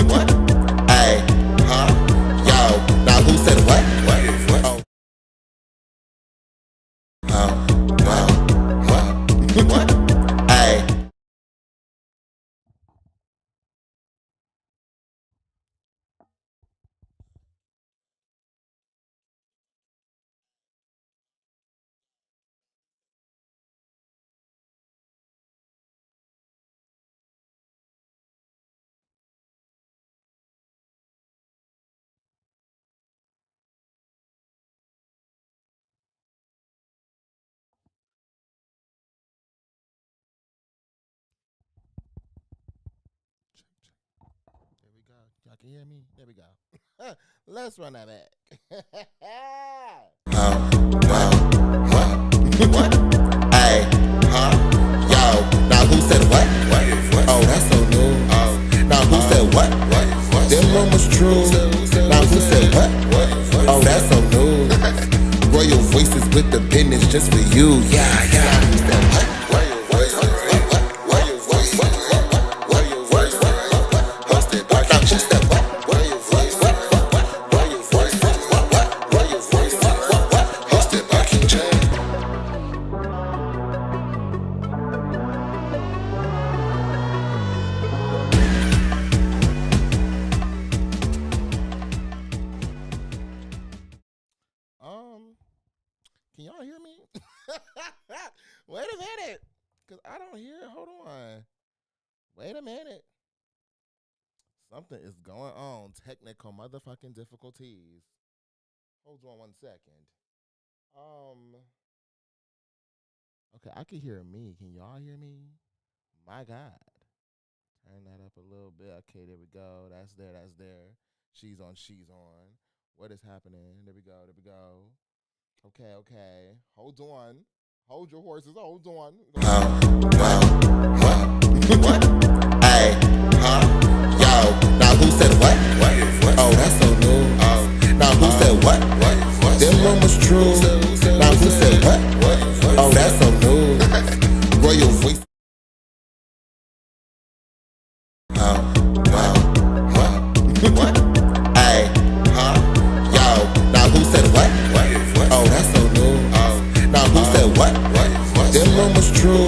What? Hey, huh? Yo, now who said what? What? Hey. There we go. Y'all can hear me? There we go. Let's run that back. What? Hey, huh? Yo, now who said what? Oh, that's so new. Now who said what? Them rumors true. Now who said what? Oh, that's so new. Royal voices with the business just for you. Yeah, yeah. Now who said what? Can y'all hear me? Wait a minute. Because I don't hear it. Hold on. Wait a minute. Something is going on. Technical motherfucking difficulties. Hold on 1 second. Okay, I can hear me. Can y'all hear me? My God. Turn that up a little bit. Okay, there we go. That's there. That's there. She's on. She's on. What is happening? There we go. There we go. Okay, okay. Hold on. Hold your horses. Hold on. What? Hey, huh? Yo, now who said what? Oh, that's so new. Now who said what? Them rumors true. Now who said what? Oh, that's so new. Royal voice. What? Hey, huh? Yo, now who said what? Oh, that's so new. Now who said what? Them rumors true.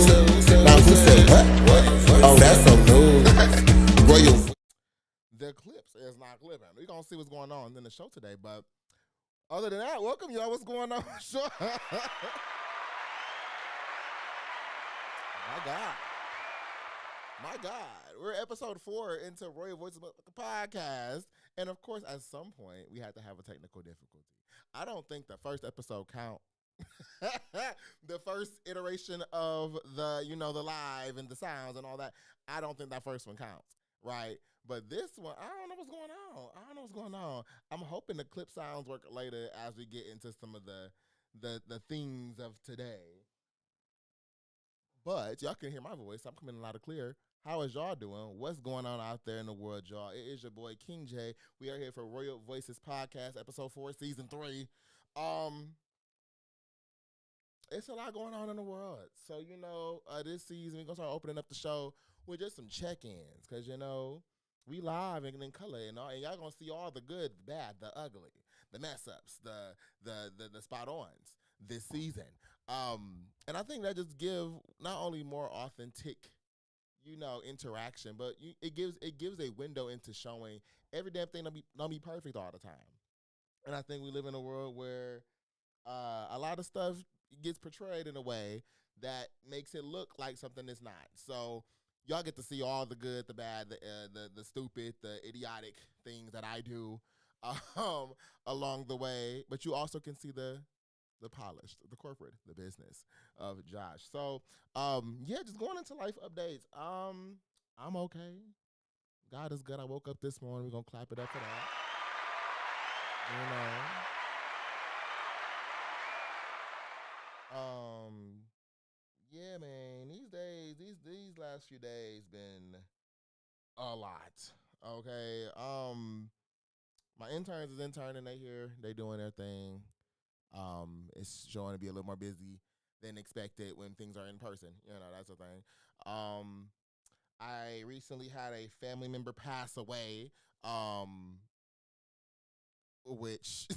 Now who said what? Oh, that's so new. Royal. The clips is not clipping. We're gonna see what's going on in the show today, but other than that, welcome y'all. What's going on? Sure. My God. My God. We're episode 4 into Royal Voices podcast. And of course, at some point, we had to have a technical difficulty. I don't think the first episode count. The first iteration of the, the live and the sounds and all that. I don't think that first one counts. Right? But this one, I don't know what's going on. I don't know what's going on. I'm hoping the clip sounds work later as we get into some of the things of today. But y'all can hear my voice. I'm coming in loud and clear. How is y'all doing? What's going on out there in the world, y'all? It is your boy King J. We are here for Royal Voices Podcast, episode 4, season 3. It's a lot going on in the world. So, this season we're gonna start opening up the show with just some check-ins. Cause we live and in color and y'all gonna see all the good, the bad, the ugly, the mess ups, the spot ons this season. And I think that just give not only more authentic, interaction, but it gives a window into showing every damn thing don't be perfect all the time. And I think we live in a world where a lot of stuff gets portrayed in a way that makes it look like something that's not. So y'all get to see all the good, the bad, the stupid, the idiotic things that I do along the way. But you also can see the polished, the corporate, the business of Josh. So, just going into life updates. I'm okay. God is good. I woke up this morning. We're going to clap it up for that. Yeah, man, these last few days been a lot. Okay. My interns is interning. They here. They doing their thing. It's showing to be a little more busy than expected when things are in person. That's the thing. I recently had a family member pass away. Um, which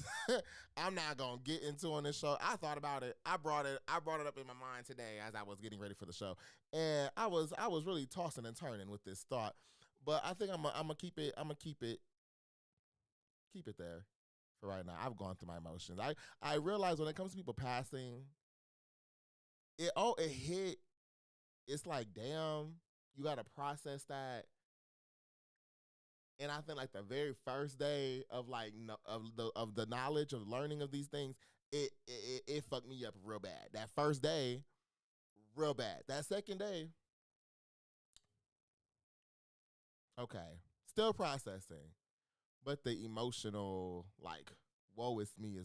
I'm not gonna get into on this show. I thought about it. I brought it up in my mind today as I was getting ready for the show, and I was really tossing and turning with this thought. But I think I'm gonna keep it there for right now. I've gone through my emotions. I realize when it comes to people passing, it hit. It's like damn, you gotta process that. And I think like the very first day of like of the knowledge of learning of these things, it fucked me up real bad. That first day, real bad. That second day, okay, still processing, but the emotional like woe is me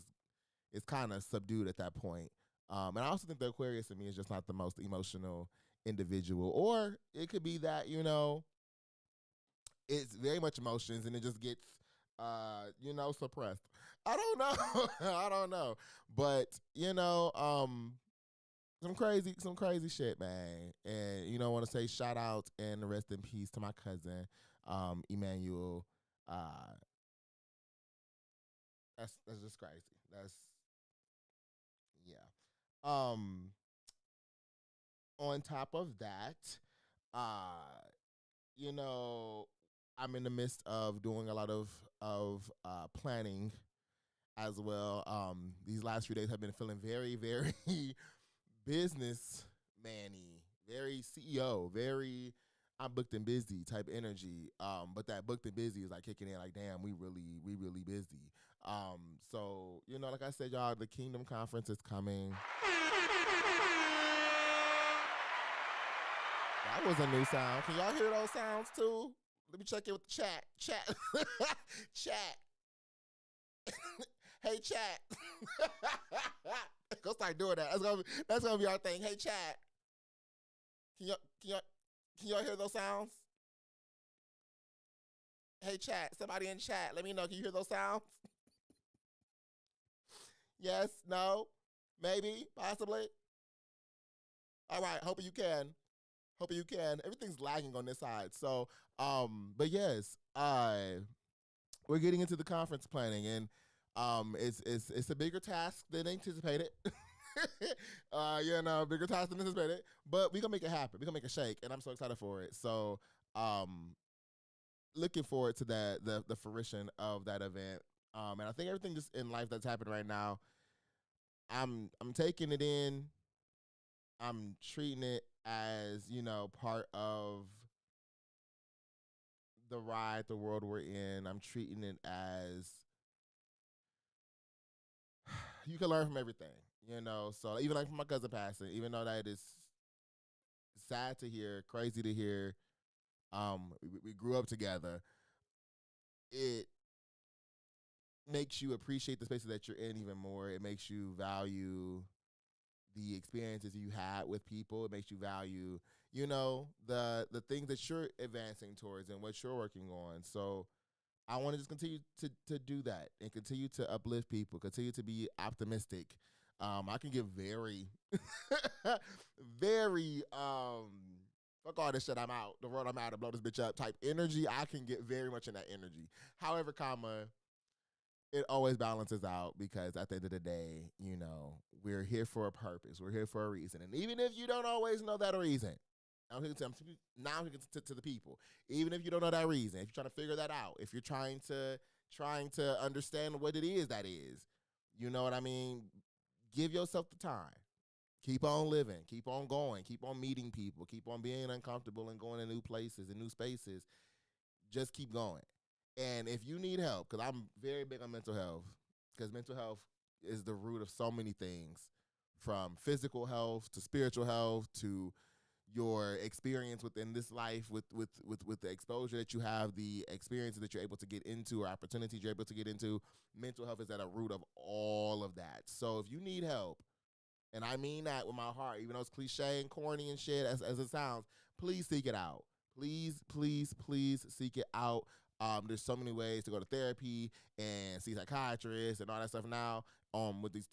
is kind of subdued at that point. And I also think the Aquarius in me is just not the most emotional individual, or it could be that it's very much emotions and it just gets suppressed. I don't know. I don't know. But, some crazy shit, man. And I want to say shout out and rest in peace to my cousin, Emmanuel. Uh that's just crazy. That's yeah. On top of that, uh you know, I'm in the midst of doing a lot of planning as well. These last few days have been feeling very, very business manny, very CEO, very I'm booked and busy type energy. But that booked and busy is like kicking in like, damn, we really busy. So like I said, y'all, the Kingdom Conference is coming. That was a new sound. Can y'all hear those sounds too? Let me check in with the chat. Chat. Chat. Hey chat. Go start doing that. That's gonna be our thing. Hey chat. Can y'all hear those sounds? Hey chat. Somebody in chat. Let me know. Can you hear those sounds? Yes, no, maybe, possibly. All right, hoping you can. Hoping you can. Everything's lagging on this side. So, but yes, we're getting into the conference planning, and it's a bigger task than anticipated. Bigger task than anticipated, but we gonna make it happen. We gonna make it shake, and I'm so excited for it. So, looking forward to the fruition of that event. And I think everything just in life that's happening right now, I'm taking it in. I'm treating it as part of the ride, the world we're in. I'm treating it as you can learn from everything. So even like from my cousin passing, even though that is sad to hear, crazy to hear, we grew up together. It makes you appreciate the spaces that you're in even more. It makes you value the experiences you had with people. It makes you value, the things that you're advancing towards and what you're working on. So I want to just continue to do that and continue to uplift people, continue to be optimistic. I can get very, very, fuck all this shit, I'm out. The world I'm out to blow this bitch up type energy. I can get very much in that energy. However, it always balances out because at the end of the day, we're here for a purpose. We're here for a reason. And even if you don't always know that reason, now I'm speaking to the people. Even if you don't know that reason, if you're trying to figure that out, if you're trying to understand what it is that is, you know what I mean? Give yourself the time. Keep on living. Keep on going. Keep on meeting people. Keep on being uncomfortable and going to new places and new spaces. Just keep going. And if you need help, because I'm very big on mental health, because mental health is the root of so many things, from physical health to spiritual health to your experience within this life with the exposure that you have, the experiences that you're able to get into or opportunities you're able to get into. Mental health is at a root of all of that. So if you need help, and I mean that with my heart, even though it's cliche and corny and shit as it sounds, please seek it out. Please, please, please seek it out. There's so many ways to go to therapy and see psychiatrists and all that stuff now. With these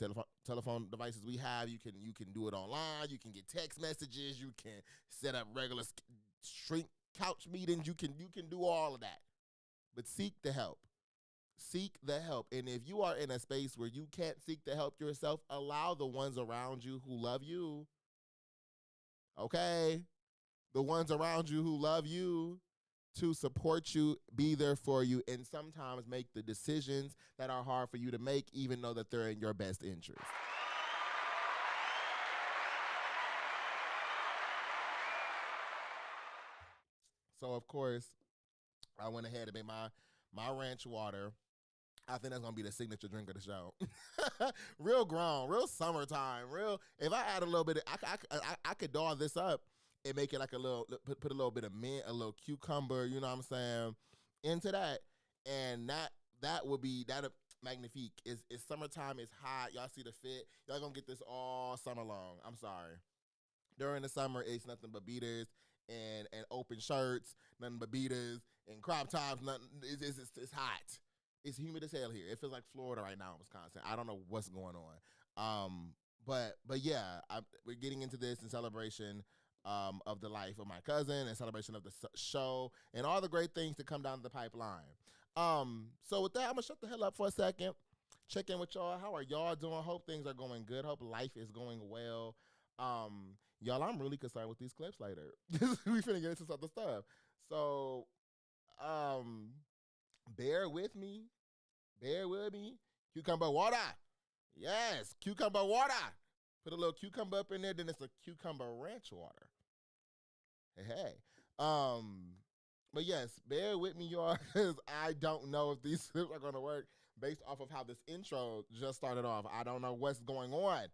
telephone devices we have, you can do it online. You can get text messages. You can set up regular shrink couch meetings. You can do all of that. But seek the help. Seek the help. And if you are in a space where you can't seek the help yourself, allow the ones around you who love you, okay? The ones around you who love you to support you, be there for you, and sometimes make the decisions that are hard for you to make, even though that they're in your best interest. So, of course, I went ahead and made my ranch water. I think that's gonna be the signature drink of the show. Real grown, real summertime, real. If I add a little bit, I could doll this up and make it like a little, put a little bit of mint, a little cucumber, you know what I'm saying, into that, and that would be that magnifique. It's summertime, it's hot. Y'all see the fit. Y'all gonna get this all summer long. I'm sorry. During the summer, it's nothing but beaters and open shirts, nothing but beaters and crop tops. Nothing. It's hot. It's humid as hell here. It feels like Florida right now in Wisconsin. I don't know what's going on. But yeah, we're getting into this in celebration of the life of my cousin and celebration of the show and all the great things that come down the pipeline. So with that, I'm gonna shut the hell up for a second. Check in with y'all. How are y'all doing? Hope things are going good. Hope life is going well. Y'all, I'm really concerned with these clips later. We finna get into some other stuff. So, bear with me. Bear with me. Cucumber water. Yes, cucumber water. Put a little cucumber up in there, then it's a cucumber ranch water. Hey. But yes, bear with me, y'all, because I don't know if these clips are going to work based off of how this intro just started off. I don't know what's going on,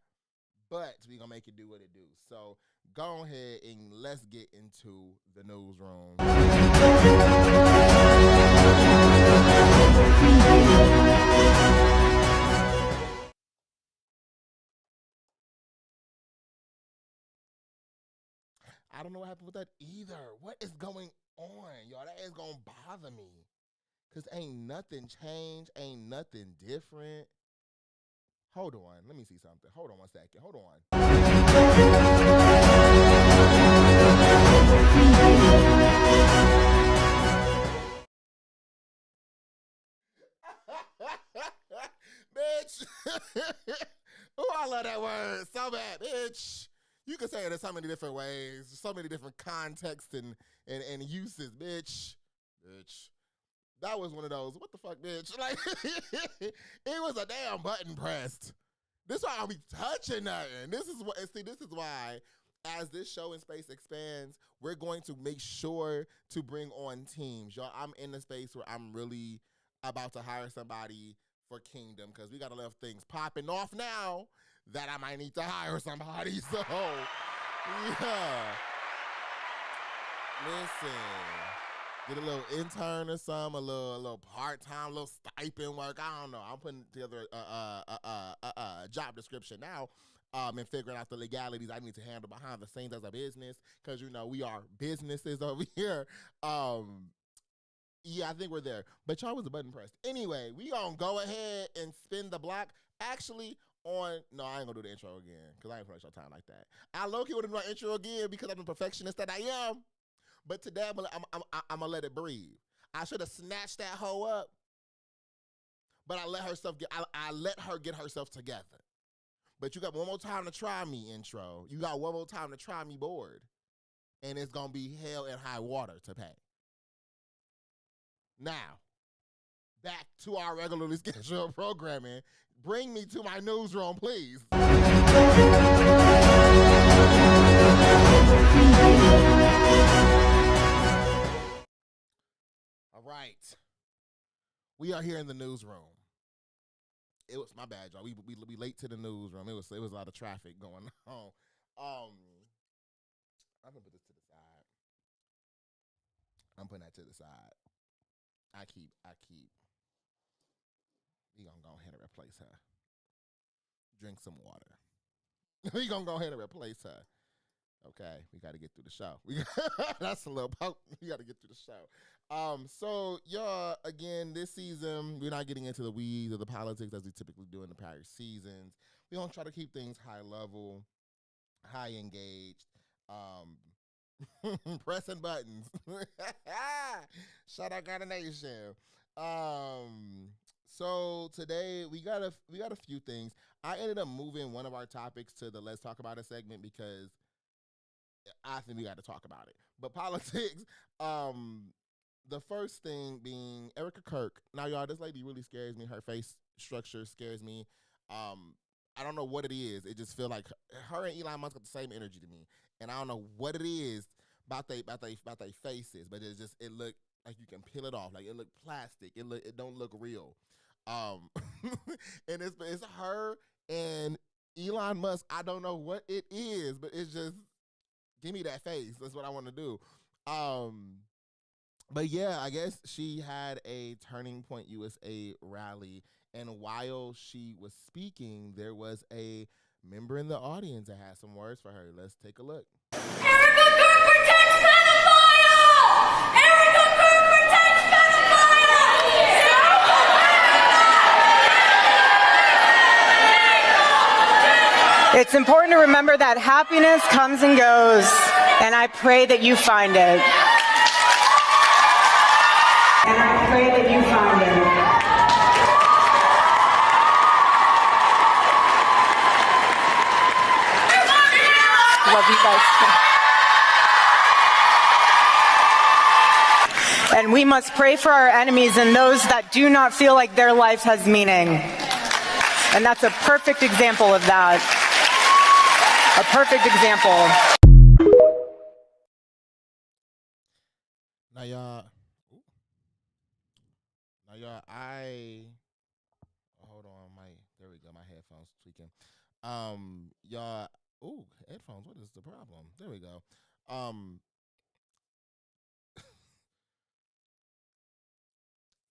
but we're going to make it do what it do. So go ahead and let's get into the newsroom. I don't know what happened with that either. What is going on, y'all? That is going to bother me. Because ain't nothing changed. Ain't nothing different. Hold on. Let me see something. Hold on one second. Hold on. Bitch. Oh, I love that word so bad, bitch. You can say it in so many different ways, so many different contexts and uses, bitch. Bitch. That was one of those, what the fuck, bitch? Like, it was a damn button pressed. This is why I'll be touching nothing. This is why, as this show in space expands, we're going to make sure to bring on teams. Y'all, I'm in a space where I'm really about to hire somebody for Kingdom, because we got to let things popping off now that I might need to hire somebody. So, yeah. Listen. Get a little intern or something, a little part-time, little stipend work. I don't know. I'm putting together a job description now and figuring out the legalities I need to handle behind the scenes as a business, because, you know, we are businesses over here. Yeah, I think we're there. But y'all was a button pressed. Anyway, we gonna go ahead and spin the block. Actually, no, I ain't gonna do the intro again, because I ain't putting your time like that. I low-key would do my intro again because I'm the perfectionist that I am. But today, I'm gonna let it breathe. I should have snatched that hoe up, but I let her get herself together. But you got one more time to try me, intro. You got one more time to try me, board. And it's gonna be hell and high water to pay. Now, back to our regularly scheduled programming. Bring me to my newsroom, please. All right. We are here in the newsroom. It was my bad, y'all. We late to the newsroom. It was a lot of traffic going on. I'm gonna put this to the side. I'm putting that to the side. I keep. We gonna go ahead and replace her. Drink some water. We gonna go ahead and replace her. Okay, we got to get through the show. That's a little poke. We got to get through the show. So y'all, again, this season we're not getting into the weeds of the politics as we typically do in the prior seasons. We gonna try to keep things high level, high engaged. Pressing buttons. Shout out Ghana Nation. So today we got a few things. I ended up moving one of our topics to the Let's Talk About It segment because I think we got to talk about it. But politics, um, the first thing being Erica Kirk. Now, y'all, this lady really scares me. Her face structure scares me. Um, I don't know what it is. It just feel like her and Elon Musk got the same energy to me, and I don't know what it is about they faces, but it look like you can peel it off. Like it look plastic. It don't look real. Um, and it's her and Elon Musk. I don't know what it is, but it's just give me that face. That's what I want to do. Um, but yeah, I guess she had a Turning Point USA rally, and while she was speaking, there was a member in the audience that had some words for her. Let's take a look. Erica Kirk protects pedophile! Erica Kirk protects pedophile! It's important to remember that happiness comes and goes, and I pray that you find it. And I pray that you find it. Love you guys. And we must pray for our enemies and those that do not feel like their life has meaning. And that's a perfect example of that. A perfect example. Now, y'all. I hold on. There we go. My headphones tweaking. Y'all. Ooh, headphones. What is the problem? There we go.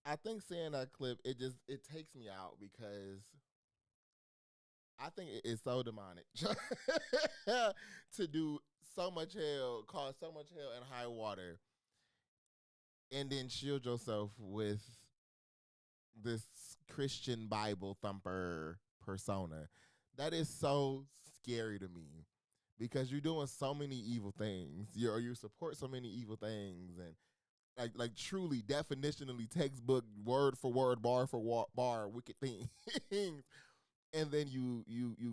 I think seeing that clip, it takes me out because I think it is so demonic to do so much hell, cause so much hell and high water, and then shield yourself with this Christian Bible thumper persona. That is so scary to me because you're doing so many evil things. You support so many evil things, and like truly definitionally textbook word for word, bar for bar wicked things. And then you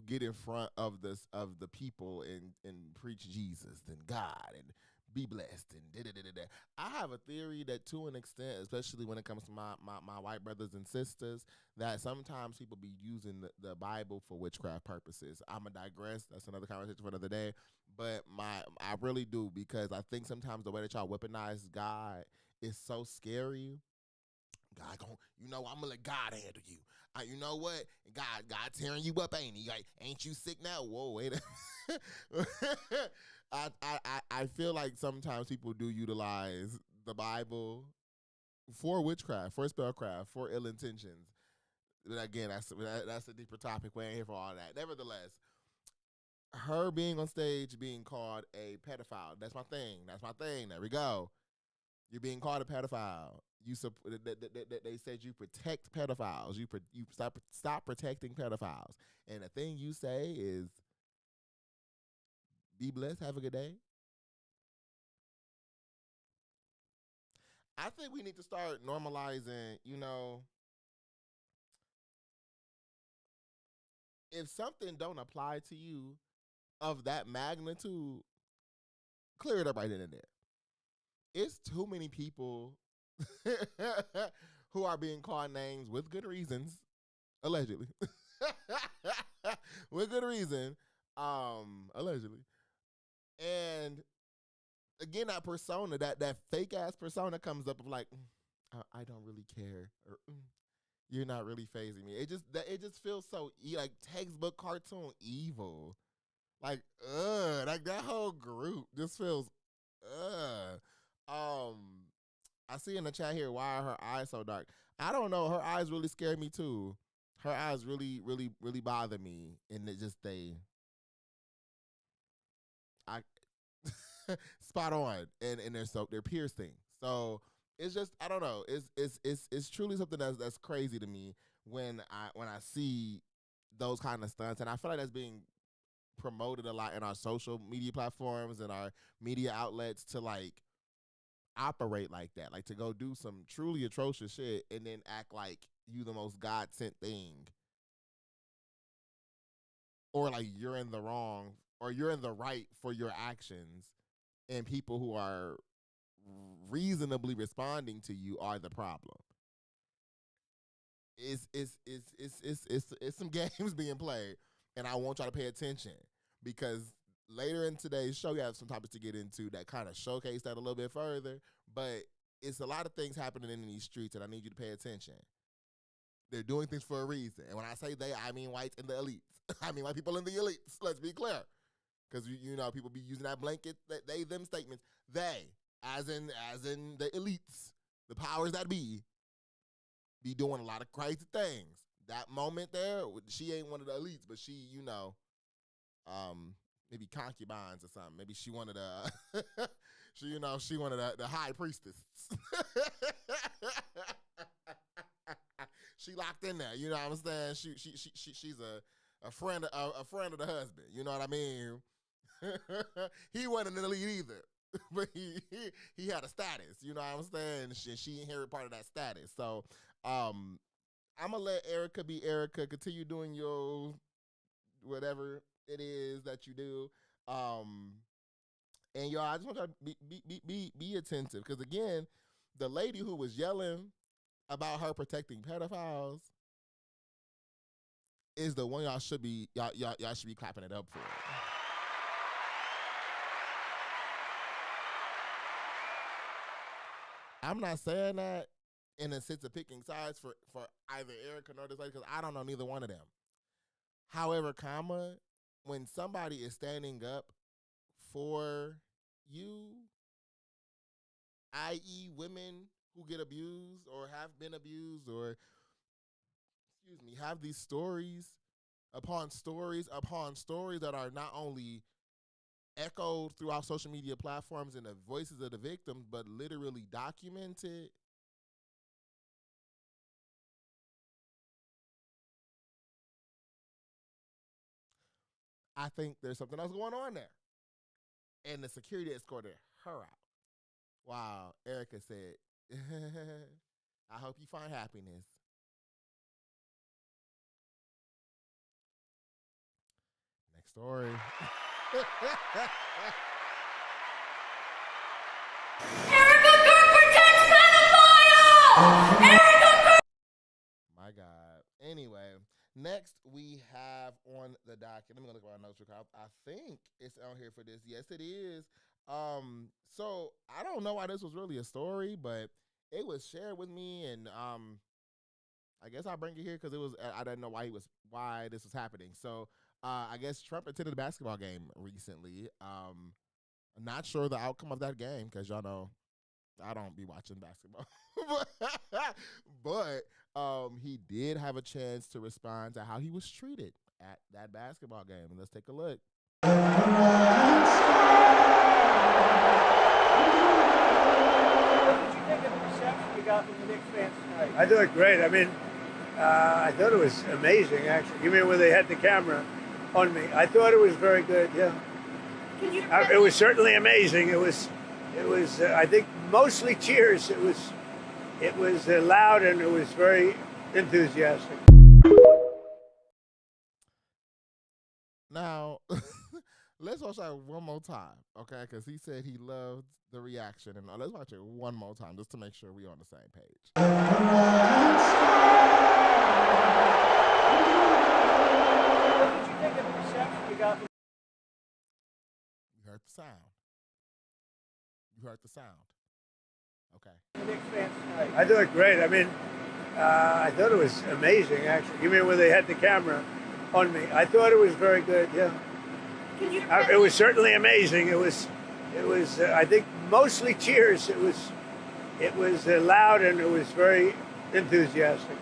get in front of the people and preach Jesus and God and be blessed and da. I have a theory that to an extent, especially when it comes to my white brothers and sisters, that sometimes people be using the Bible for witchcraft purposes. I'ma digress. That's another conversation for another day. But I really do, because I think sometimes the way that y'all weaponize God is so scary. God I'm gonna let God handle you. You know what? God tearing you up, ain't he? Like, ain't you sick now? Whoa, wait a I feel like sometimes people do utilize the Bible for witchcraft, for spellcraft, for ill intentions. But again, that's a deeper topic. We ain't here for all that. Nevertheless, her being on stage being called a pedophile. That's my thing. There we go. You're being called a pedophile. They said you protect pedophiles. You stop protecting pedophiles. And the thing you say is, be blessed, have a good day. I think we need to start normalizing, if something don't apply to you of that magnitude, clear it up right then and there. It's too many people who are being called names with good reasons, allegedly. With good reason, allegedly. And again, that persona, that fake ass persona comes up of like, I don't really care, or you're not really phasing me. It just feels so like textbook cartoon evil. Like, like that whole group just feels, I see in the chat here, why are her eyes so dark? I don't know. Her eyes really scare me too. Her eyes really, really, really bother me, and I spot on, and they're piercing. So it's just, I don't know. It's truly something that's crazy to me when I see those kind of stunts, and I feel like that's being promoted a lot in our social media platforms and our media outlets to like operate like that, like to go do some truly atrocious shit and then act like you the most God sent thing, or like you're in the wrong or you're in the right for your actions, and people who are reasonably responding to you are the problem. It's some games being played, and I want y'all to pay attention because later in today's show, we have some topics to get into that kind of showcase that a little bit further. But it's a lot of things happening in these streets, and I need you to pay attention. They're doing things for a reason, and when I say they, I mean whites and the elites. I mean white people in the elites. Let's be clear, because you know people be using that blanket they them statements. They, as in the elites, the powers that be doing a lot of crazy things. That moment there, she ain't one of the elites, but she, maybe concubines or something. Maybe she wanted she wanted the high priestess. She locked in there. You know what I'm saying? She's a friend of the husband. You know what I mean? He wasn't an elite either. But he had a status, you know what I'm saying? She inherited part of that status. So I'm gonna let Erica be Erica. Continue doing your whatever it is that you do. And y'all, I just want y'all to be attentive, because again, the lady who was yelling about her protecting pedophiles is the one y'all should be clapping it up for. I'm not saying that in a sense of picking sides for either Erica nor this lady, because I don't know neither one of them. However, when somebody is standing up for you, i.e. women who get abused or have been abused or, have these stories upon stories that are not only echoed throughout social media platforms and the voices of the victims, but literally documented. I think there's something else going on there. And the security escorted her out. Wow, Erica said, I hope you find happiness. Next story. Erica Kirk protects pedophiles! Erica Kirk! My God. Anyway, next we have on the docket. Let me go look at my notes. I think it's on here for this. Yes, it is. So I don't know why this was really a story, but it was shared with me, and I guess I'll bring it here because I didn't know why this was happening. So I guess Trump attended a basketball game recently. I'm not sure the outcome of that game because y'all know I don't be watching basketball. but he did have a chance to respond to how he was treated at that basketball game. And let's take a look. What did you think of the reception you got from the Knicks fans tonight? I thought great. I mean, I thought it was amazing, actually. You mean when they had the camera on me? I thought it was very good, yeah. It was certainly amazing. It was. I think mostly cheers. It was loud and it was very enthusiastic. Now, let's watch that one more time, okay? Because he said he loved the reaction, and let's watch it one more time just to make sure we're on the same page. What did you think of the reception you got from You heard the sound. You heard the sound. Okay. the Knicks fans tonight? I thought great. I mean, I thought it was amazing, actually. You mean when they had the camera on me? I thought it was very good, yeah. It was certainly amazing. It was. I think mostly cheers. It was loud and it was very enthusiastic.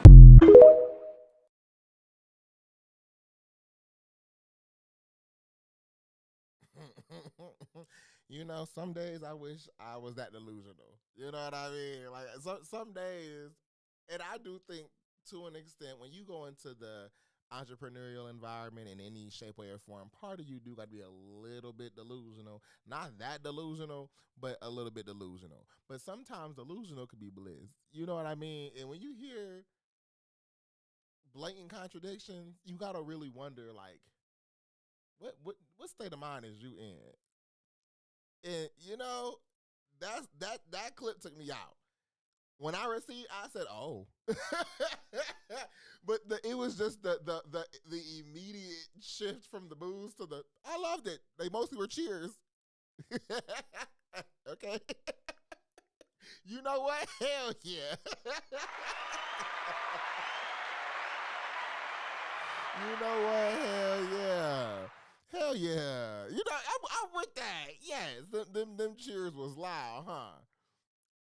Some days I wish I was that delusional. You know what I mean? Like some days, and I do think to an extent when you go into the entrepreneurial environment in any shape, way, or form, part of you do got to be a little bit delusional. Not that delusional, but a little bit delusional. But sometimes delusional could be bliss. You know what I mean? And when you hear blatant contradictions, you got to really wonder, like, what state of mind is you in? And you know, that clip took me out. When I received, I said, "Oh," but it was just the immediate shift from the boos to the. I loved it. They mostly were cheers. Okay, you know what? Hell yeah. You know what? Hell yeah. Hell yeah. You know, I'm with that. Yes, them cheers was loud, huh?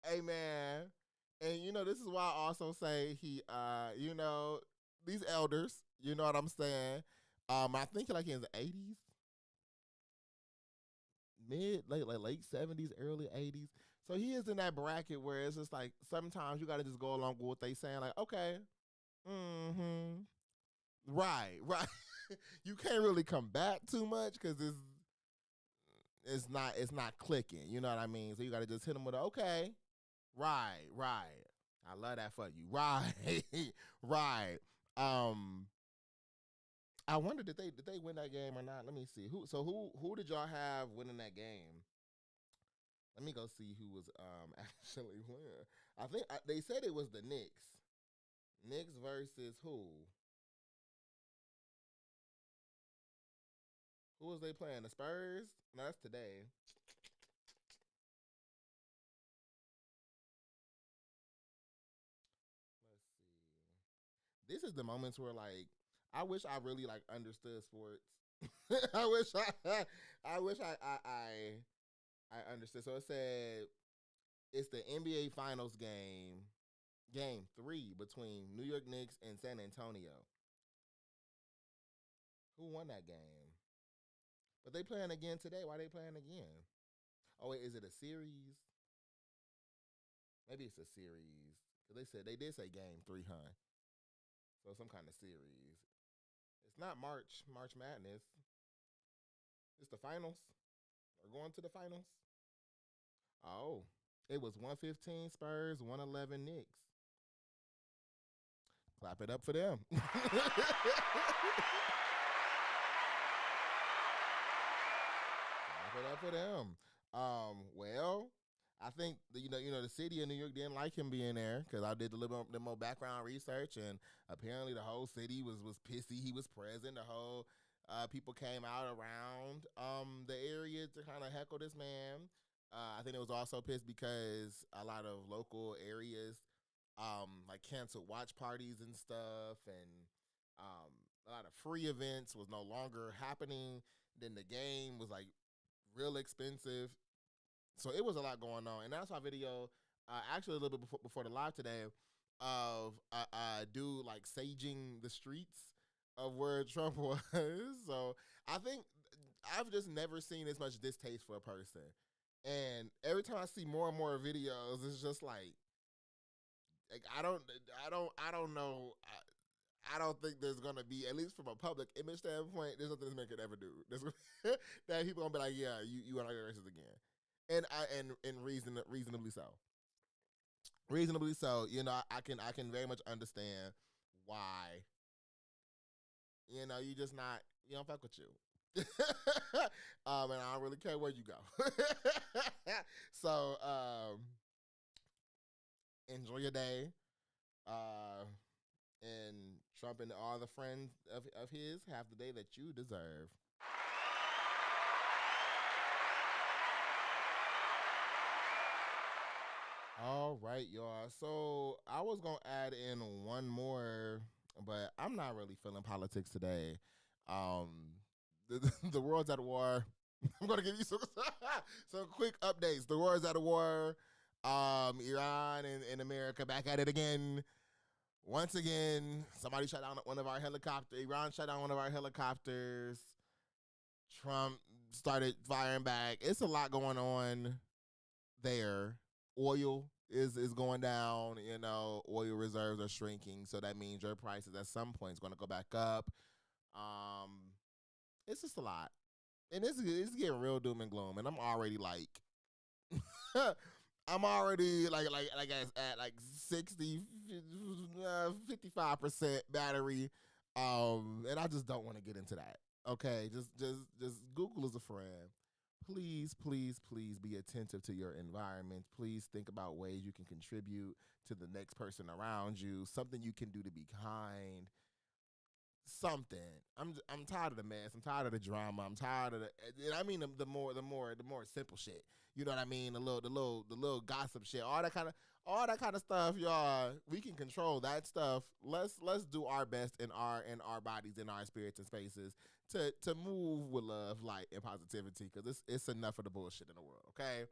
Hey, man. And, you know, this is why I also say you know, these elders, you know what I'm saying? I think like in the 80s, late 70s, early 80s. So he is in that bracket where it's just like sometimes you got to just go along with what they saying. Like, okay, mm-hmm. Right. You can't really come back too much because it's not clicking. You know what I mean? So you got to just hit them with a, okay, right. I love that for you. Right, right. I wonder did they win that game or not? Let me see. Who did y'all have winning that game? Let me go see who was actually winning. I think they said it was the Knicks. Knicks versus who? Who was they playing? The Spurs? No, that's today. Let's see. This is the moments where like I wish I really like understood sports. I wish I understood. So it said it's the NBA Finals game 3 between New York Knicks and San Antonio. Who won that game? But they playing again today. Why they playing again? Oh wait, is it a series? Maybe it's a series. Cause they did say game 3, huh? So some kind of series. It's not March Madness. It's the finals. We're going to the finals. Oh, it was 115 Spurs, 111 Knicks. Clap it up for them. Clap it up for them. Well, I think you know the city of New York didn't like him being there because I did a little bit more background research, and apparently the whole city was pissy. He was present. The whole people came out around the area to kind of heckle this man. I think it was also pissed because a lot of local areas like canceled watch parties and stuff, and a lot of free events was no longer happening. Then the game was like real expensive. So it was a lot going on, and that's our video. Actually, a little bit before the live today, of a dude like saging the streets of where Trump was. So I think I've just never seen as much distaste for a person, and every time I see more and more videos, it's just like I don't know. I don't think there's gonna be, at least from a public image standpoint, there's nothing this man could ever do. That people gonna be like, yeah, you are not racist again. And reasonably so. Reasonably so, you know, I can very much understand why. You know, you don't fuck with you. And I don't really care where you go. So enjoy your day. And Trump and all the friends of his have the day that you deserve. All right, y'all. So I was gonna add in one more, but I'm not really feeling politics today. The world's at war. I'm gonna give you some quick updates. The world's at war. Iran and America back at it again. Once again, somebody shut down one of our helicopters. Iran shut down one of our helicopters. Trump started firing back. It's a lot going on there. Oil is going down. You know, oil reserves are shrinking, so that means your prices at some point is going to go back up. Um, it's just a lot, and it's getting real doom and gloom, and I'm already like, I'm already like at like 60, 55% battery, and I just don't want to get into that. Okay, just Google is a friend. Please, please, please be attentive to your environment. Please think about ways you can contribute to the next person around you. Something you can do to be kind. Something. I'm tired of the mess. I'm tired of the drama. I'm tired of the. And I mean the more simple shit. You know what I mean? The little gossip shit. All that kind of stuff, y'all. We can control that stuff. Let's do our best in our bodies, in our spirits and spaces to move with love, light, and positivity. Because it's enough of the bullshit in the world. Okay.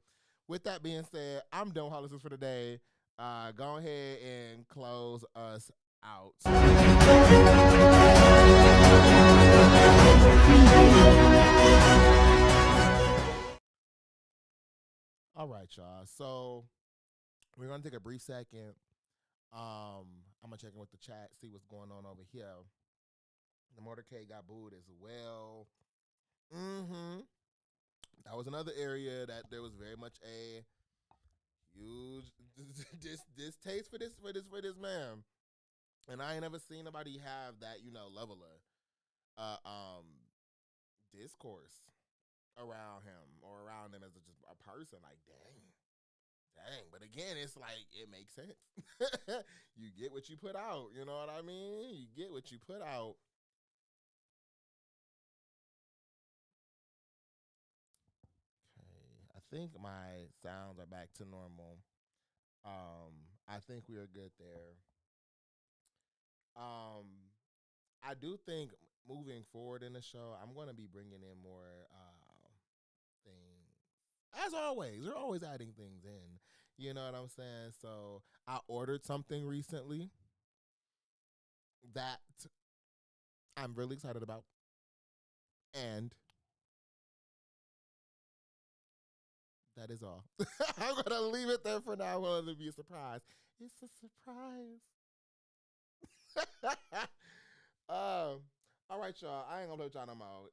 With that being said, I'm done with Hollis for today. Go ahead and close us out. All right, y'all. So we're gonna take a brief second. I'm gonna check in with the chat, see what's going on over here. The motorcade got booed as well. That was another area that there was very much a huge distaste for this man. And I ain't never seen nobody have that, level of discourse around him or around him as just a person. Like, dang. But again, it's like it makes sense. You get what you put out. You know what I mean? You get what you put out. Okay, I think my sounds are back to normal. I think we are good there. I do think moving forward in the show, I'm going to be bringing in more things. As always, we're always adding things in. You know what I'm saying? So I ordered something recently that I'm really excited about. And that is all. I'm going to leave it there for now. I'm going to be a surprise. It's a surprise. All right, y'all. I ain't gonna play with y'all no more.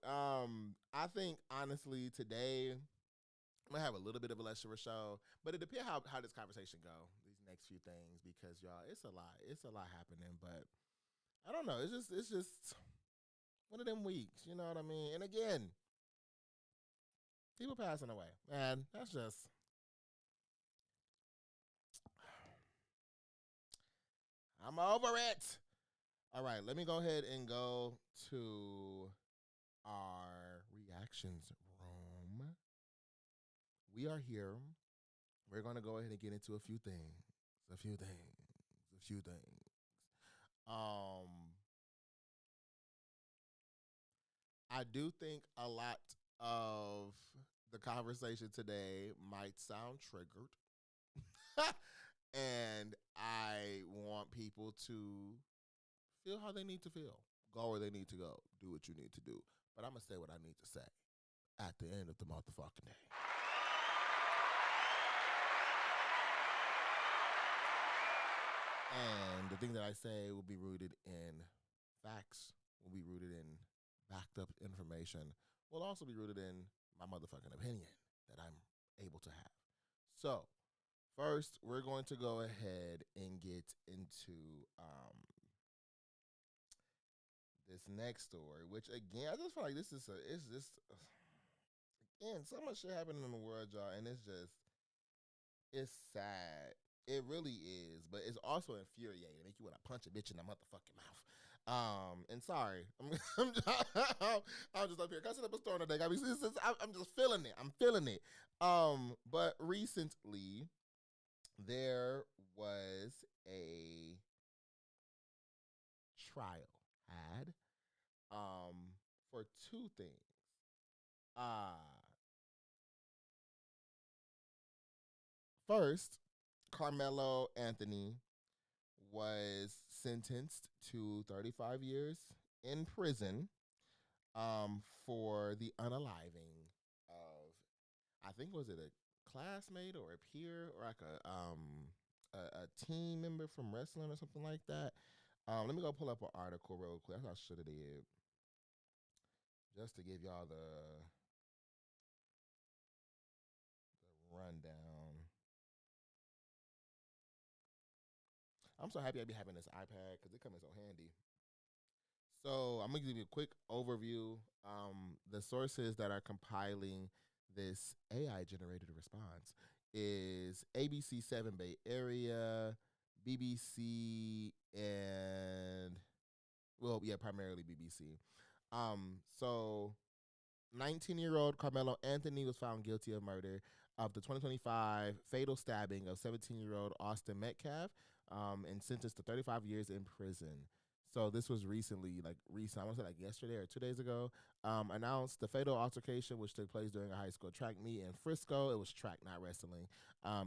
I think honestly today I'm gonna have a little bit of a lesser show, but it depends how this conversation go. These next few things, because y'all, it's a lot. It's a lot happening, but I don't know. It's just one of them weeks. You know what I mean? And again, people passing away, man. That's just. I'm over it. All right, let me go ahead and go to our reactions room. We are here. We're going to go ahead and get into a few things. I do think a lot of the conversation today might sound triggered. And I want people to feel how they need to feel. Go where they need to go. Do what you need to do. But I'm going to say what I need to say at the end of the motherfucking day. And the thing that I say will be rooted in facts, will be rooted in backed up information, will also be rooted in my motherfucking opinion that I'm able to have. So, first, we're going to go ahead and get into this next story, which again, I just feel like it's just again, so much shit happening in the world, y'all, and it's sad. It really is, but it's also infuriating. Make you want to punch a bitch in the motherfucking mouth. And sorry, I'm just up here cussing up a storm today. I'm just feeling it. I'm feeling it. But recently there was a trial had for two things. First, Carmelo Anthony was sentenced to 35 years in prison for the unaliving of, I think, was it a classmate or a peer or like a team member from wrestling or something like that. Let me go pull up an article real quick. That's what I should have did. Just to give y'all the rundown. I'm so happy I be having this iPad because it comes in so handy. So I'm gonna give you a quick overview. The sources that are compiling this AI generated response is ABC 7 Bay Area, BBC, and primarily BBC. So 19-year-old Carmelo Anthony was found guilty of murder of the 2025 fatal stabbing of 17-year-old Austin Metcalf, and sentenced to 35 years in prison. So this was recently, I want to say like yesterday or 2 days ago, announced the fatal altercation, which took place during a high school track meet in Frisco. It was track, not wrestling.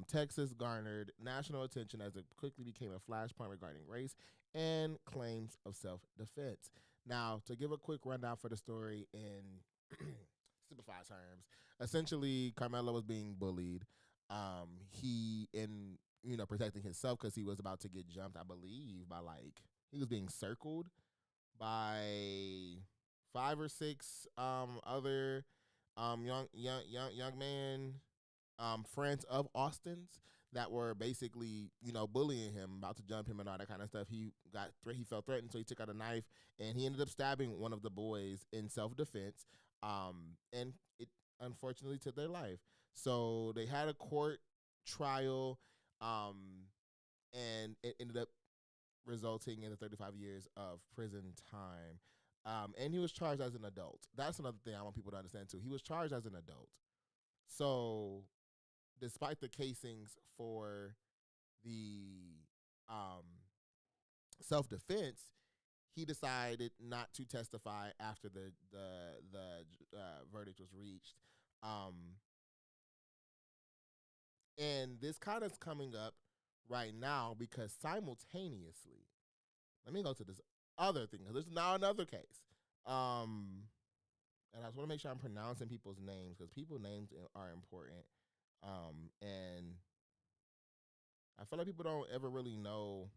Texas garnered national attention as it quickly became a flashpoint regarding race and claims of self-defense. Now, to give a quick rundown for the story in simplified terms, essentially Carmelo was being bullied. He protecting himself because he was about to get jumped, I believe, by he was being circled by 5 or 6 other young man friends of Austin's that were basically bullying him, about to jump him and all that kind of stuff. He felt threatened, so he took out a knife and he ended up stabbing one of the boys in self-defense, and it unfortunately took their life. So they had a court trial, and it ended up resulting in the 35 years of prison time. And he was charged as an adult. That's another thing I want people to understand too. He was charged as an adult. So despite the casings for the self-defense, he decided not to testify after the verdict was reached. And this kind of is coming up right now because simultaneously, let me go to this other thing, because there's now another case. And I just want to make sure I'm pronouncing people's names, because people's names are important. And I feel like people don't ever really know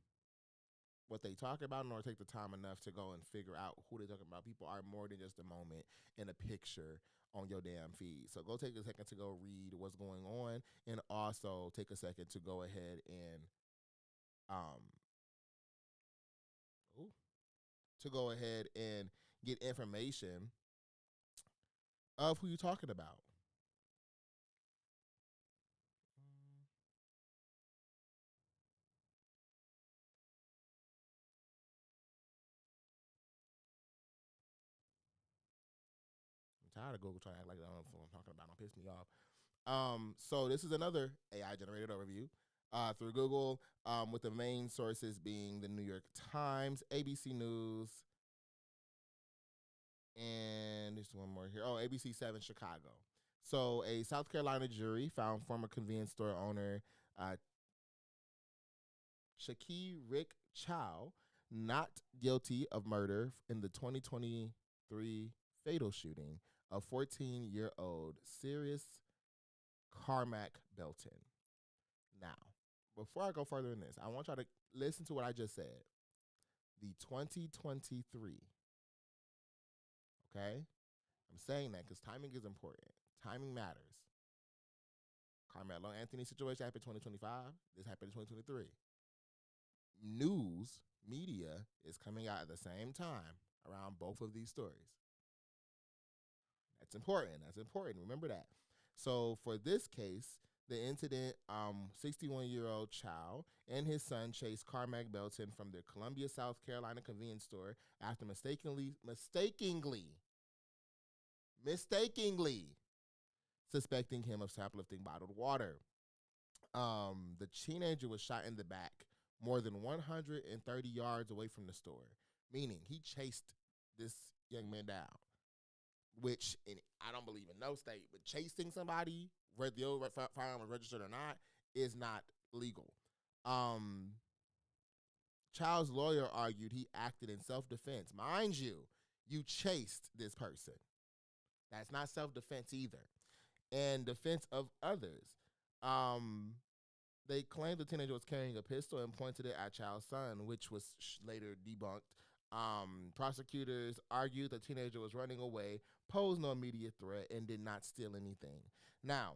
what they talk about, nor take the time enough to go and figure out who they're talking about. People are more than just a moment in a picture on your damn feed. So go take a second to go read what's going on, and also take a second to go ahead and get information of who you're talking about. I'm tired of Google trying to act like I don't know what I'm talking about. Don't piss me off. So this is another AI generated overview through Google, with the main sources being the New York Times, ABC News, and there's one more here. Oh, ABC 7 Chicago. So a South Carolina jury found former convenience store owner Shaki Rick Chow not guilty of murder in the 2023 fatal shooting of 14-year-old Sirius Carmack Belton. Now, before I go further in this, I want y'all to listen to what I just said. The 2023. Okay? I'm saying that because timing is important. Timing matters. Carmelo Anthony situation happened in 2025. This happened in 2023. News, media is coming out at the same time around both of these stories. That's important. That's important. Remember that. So for this case, the incident, 61-year-old Chow and his son chased Carmack Belton from their Columbia, South Carolina convenience store after mistakenly suspecting him of shoplifting bottled water. The teenager was shot in the back more than 130 yards away from the store, meaning he chased this young man down, which I don't believe in no state, but chasing somebody, whether your firearm is registered or not, is not legal. Child's lawyer argued he acted in self-defense. Mind you, you chased this person. That's not self-defense either. And defense of others. Um, they claimed the teenager was carrying a pistol and pointed it at child's son, which was later debunked. Prosecutors argued the teenager was running away, posed no immediate threat, and did not steal anything. Now,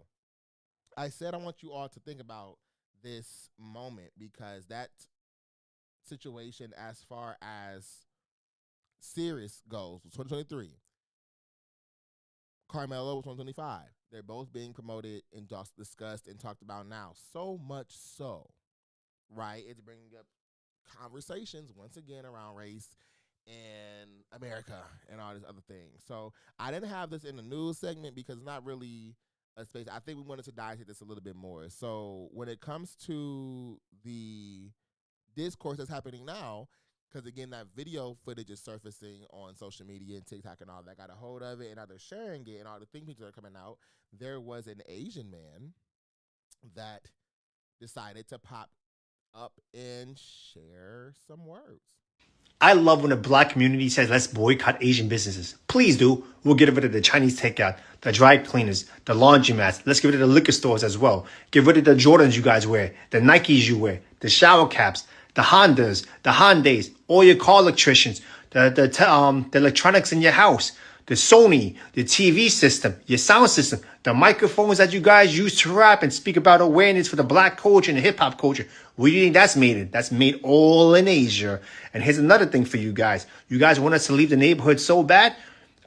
I said I want you all to think about this moment because that situation, as far as serious goes, was 2023. Carmelo was 2025. They're both being promoted and discussed and talked about now. So much so, right? It's bringing up conversations once again around race and America and all these other things. So I didn't have this in the news segment because it's not really a space. I think we wanted to dive into this a little bit more. So when it comes to the discourse that's happening now, because again, that video footage is surfacing on social media and TikTok and all that. Got a hold of it, and now they're sharing it, and all the things that are coming out. There was an Asian man that decided to pop up and share some words. I love when the black community says, let's boycott Asian businesses. Please do. We'll get rid of the Chinese takeout, the dry cleaners, the laundromats. Let's get rid of the liquor stores as well. Get rid of the Jordans you guys wear, the Nikes you wear, the shower caps, the Hondas, the Hyundais, all your car electricians, the electronics in your house, the Sony, the TV system, your sound system, the microphones that you guys use to rap and speak about awareness for the black culture and the hip hop culture. Where do you think that's made in? That's made all in Asia. And here's another thing for you guys. You guys want us to leave the neighborhood so bad?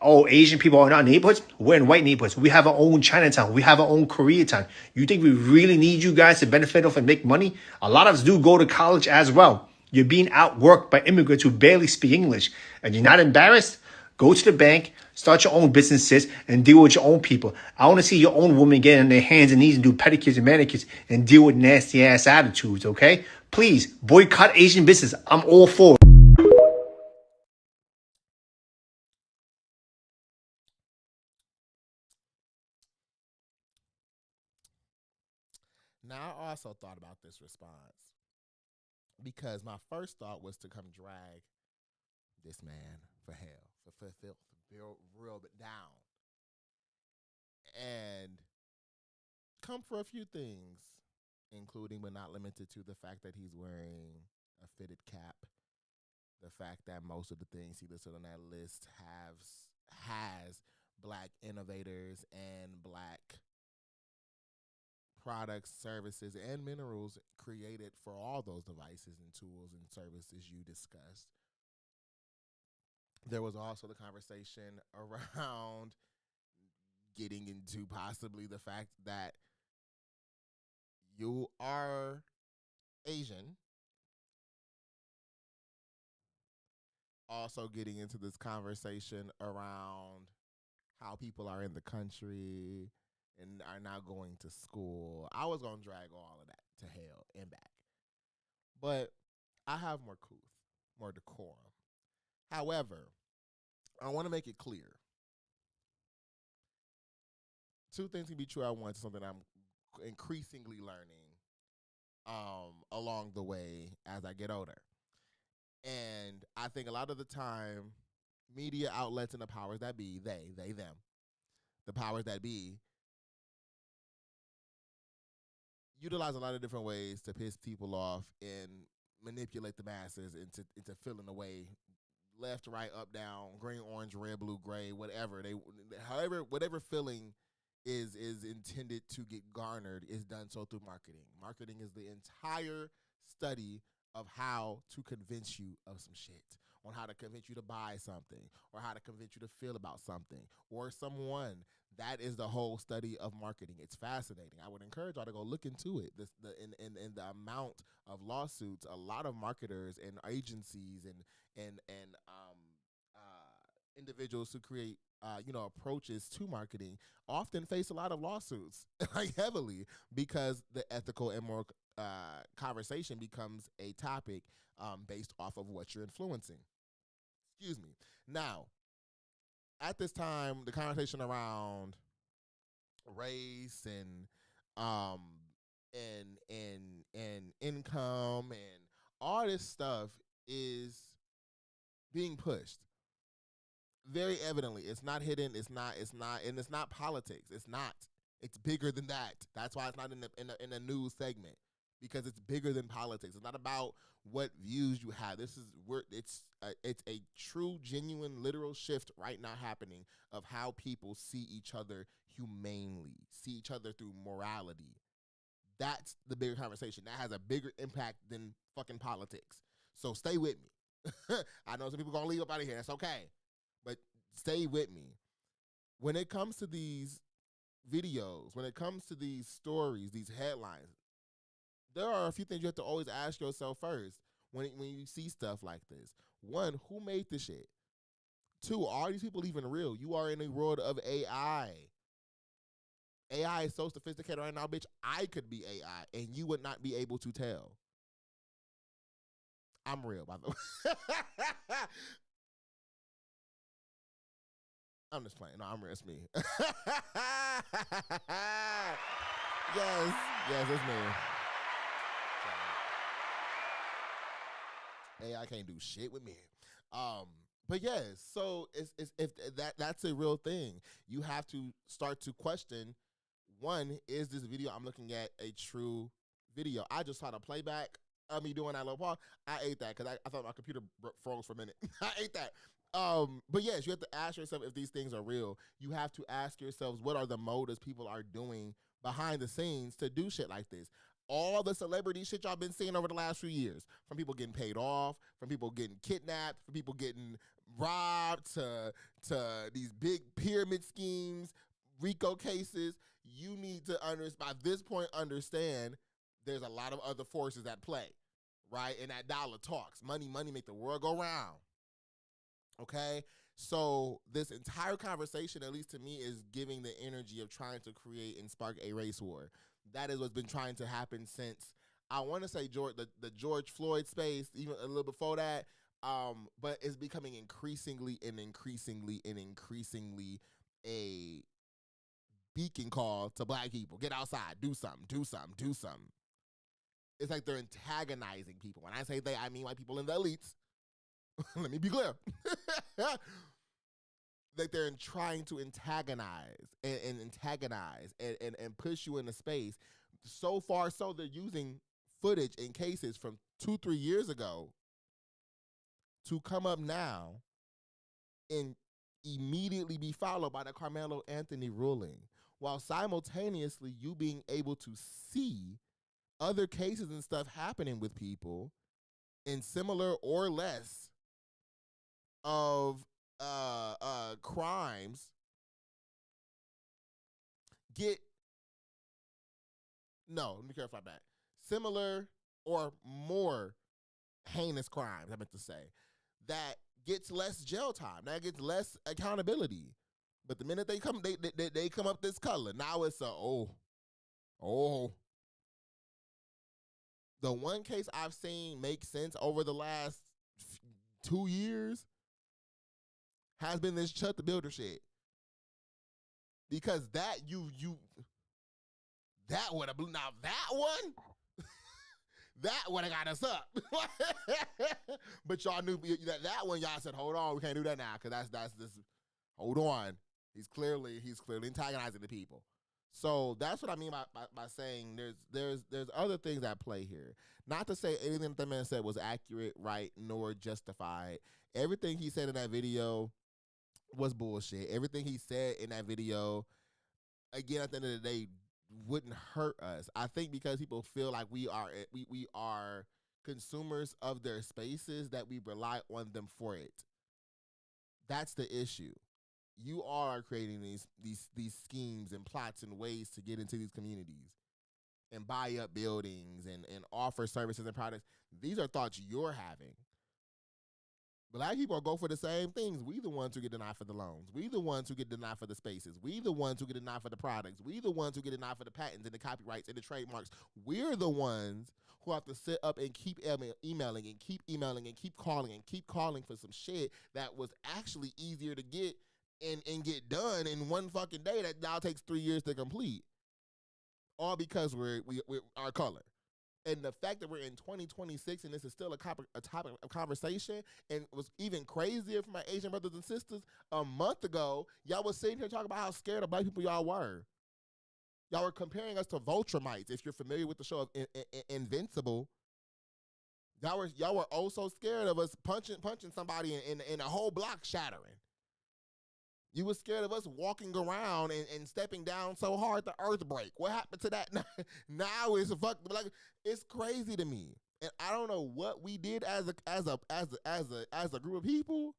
Oh, Asian people are in our neighborhoods? We're in white neighborhoods. We have our own Chinatown. We have our own Koreatown. You think we really need you guys to benefit off and make money? A lot of us do go to college as well. You're being outworked by immigrants who barely speak English. And you're not embarrassed? Go to the bank, start your own businesses, and deal with your own people. I want to see your own women get on their hands and knees and do pedicures and manicures and deal with nasty ass attitudes, okay? Please, boycott Asian business. I'm all for it. Now, I also thought about this response because my first thought was to come drag this man for hell, for filth, real it down, and come for a few things, including but not limited to the fact that he's wearing a fitted cap, the fact that most of the things he listed on that list has black innovators and black products, services, and minerals created for all those devices and tools and services you discussed. There was also the conversation around getting into possibly the fact that you are Asian. Also getting into this conversation around how people are in the country and are now going to school. I was going to drag all of that to hell and back. But I have more couth, more decorum. However, I want to make it clear. Two things can be true at once, something I'm increasingly learning along the way as I get older. And I think a lot of the time, media outlets and the powers that be, they, them, the powers that be, utilize a lot of different ways to piss people off and manipulate the masses into feeling a way, left, right, up, down, green, orange, red, blue, gray, whatever whatever feeling is intended to get garnered is done so through marketing. Marketing is the entire study of how to convince you of some shit, on how to convince you to buy something, or how to convince you to feel about something or someone. That is the whole study of marketing. It's fascinating. I would encourage y'all to go look into it. In the amount of lawsuits, a lot of marketers and agencies and individuals who create approaches to marketing often face a lot of lawsuits, like heavily, because the ethical and moral conversation becomes a topic based off of what you're influencing. Excuse me. Now, at this time, the conversation around race and income and all this stuff is being pushed. Very evidently, it's not hidden. It's not, and it's not politics. It's not. It's bigger than that. That's why it's not in the news segment, because it's bigger than politics. It's not about what views you have. It's a true, genuine, literal shift right now happening of how people see each other humanely, see each other through morality. That's the bigger conversation. That has a bigger impact than fucking politics. So stay with me. I know some people gonna leave up out of here. That's okay, but stay with me. When it comes to these videos, when it comes to these stories, these headlines, there are a few things you have to always ask yourself first when you see stuff like this. One, who made this shit? Two, are these people even real? You are in a world of AI. AI is so sophisticated right now, bitch. I could be AI, and you would not be able to tell. I'm real, by the way. I'm just playing. No, I'm real. It's me. Yes, it's me. AI can't do shit with me. But yes, so it's if that's a real thing. You have to start to question, one, is this video I'm looking at a true video? I just saw the playback of me doing that little part. I ate that because I thought my computer froze for a minute. I ate that. But yes, you have to ask yourself if these things are real. You have to ask yourselves, what are the motives people are doing behind the scenes to do shit like this? All the celebrity shit y'all been seeing over the last few years, from people getting paid off, from people getting kidnapped, from people getting robbed, to these big pyramid schemes, RICO cases. You need to by this point understand there's a lot of other forces at play, right? And that dollar talks. Money make the world go round. Okay? So this entire conversation, at least to me, is giving the energy of trying to create and spark a race war. That is what's been trying to happen since, I want to say, the George Floyd space, even a little before that. But it's becoming increasingly a beacon call to black people. Get outside, do something. It's like they're antagonizing people. When I say they, I mean white people in the elites. Let me be clear. That they're trying to antagonize and push you into space. So far, so they're using footage and cases from 2-3 years ago to come up now and immediately be followed by the Carmelo Anthony ruling, while simultaneously you being able to see other cases and stuff happening with people in similar or less of crimes let me clarify that. Similar or more heinous crimes, I meant to say, that gets less jail time, that gets less accountability. But the minute they come up this color, now it's the one case I've seen make sense over the last 2 years has been this Chut the Builder shit. Because that that would have, now that one, that would have got us up. But y'all knew that one, y'all said, hold on, we can't do that now, because that's this, hold on. He's clearly antagonizing the people. So that's what I mean by saying there's other things at play here. Not to say anything that the man said was accurate, right, nor justified. Everything he said in that video was bullshit. Everything he said in that video, again, at the end of the day, wouldn't hurt us. I think because people feel like we are consumers of their spaces, that we rely on them for it. That's the issue. You are creating these schemes and plots and ways to get into these communities and buy up buildings and offer services and products. These are thoughts you're having. Black people go for the same things. We the ones who get denied for the loans. We the ones who get denied for the spaces. We the ones who get denied for the products. We the ones who get denied for the patents and the copyrights and the trademarks. We're the ones who have to sit up and keep emailing and keep emailing and keep calling for some shit that was actually easier to get and get done in one fucking day that now takes 3 years to complete. All because we're our color. And the fact that we're in 2026 and this is still a topic of conversation, and was even crazier for my Asian brothers and sisters, a month ago, y'all was sitting here talking about how scared of black people y'all were. Y'all were comparing us to Vultramites. If you're familiar with the show of Invincible, y'all were oh so scared of us punching somebody in a whole block shattering. You were scared of us walking around and stepping down so hard the earth break. What happened to that? Now it's like it's crazy to me, and I don't know what we did as a group of people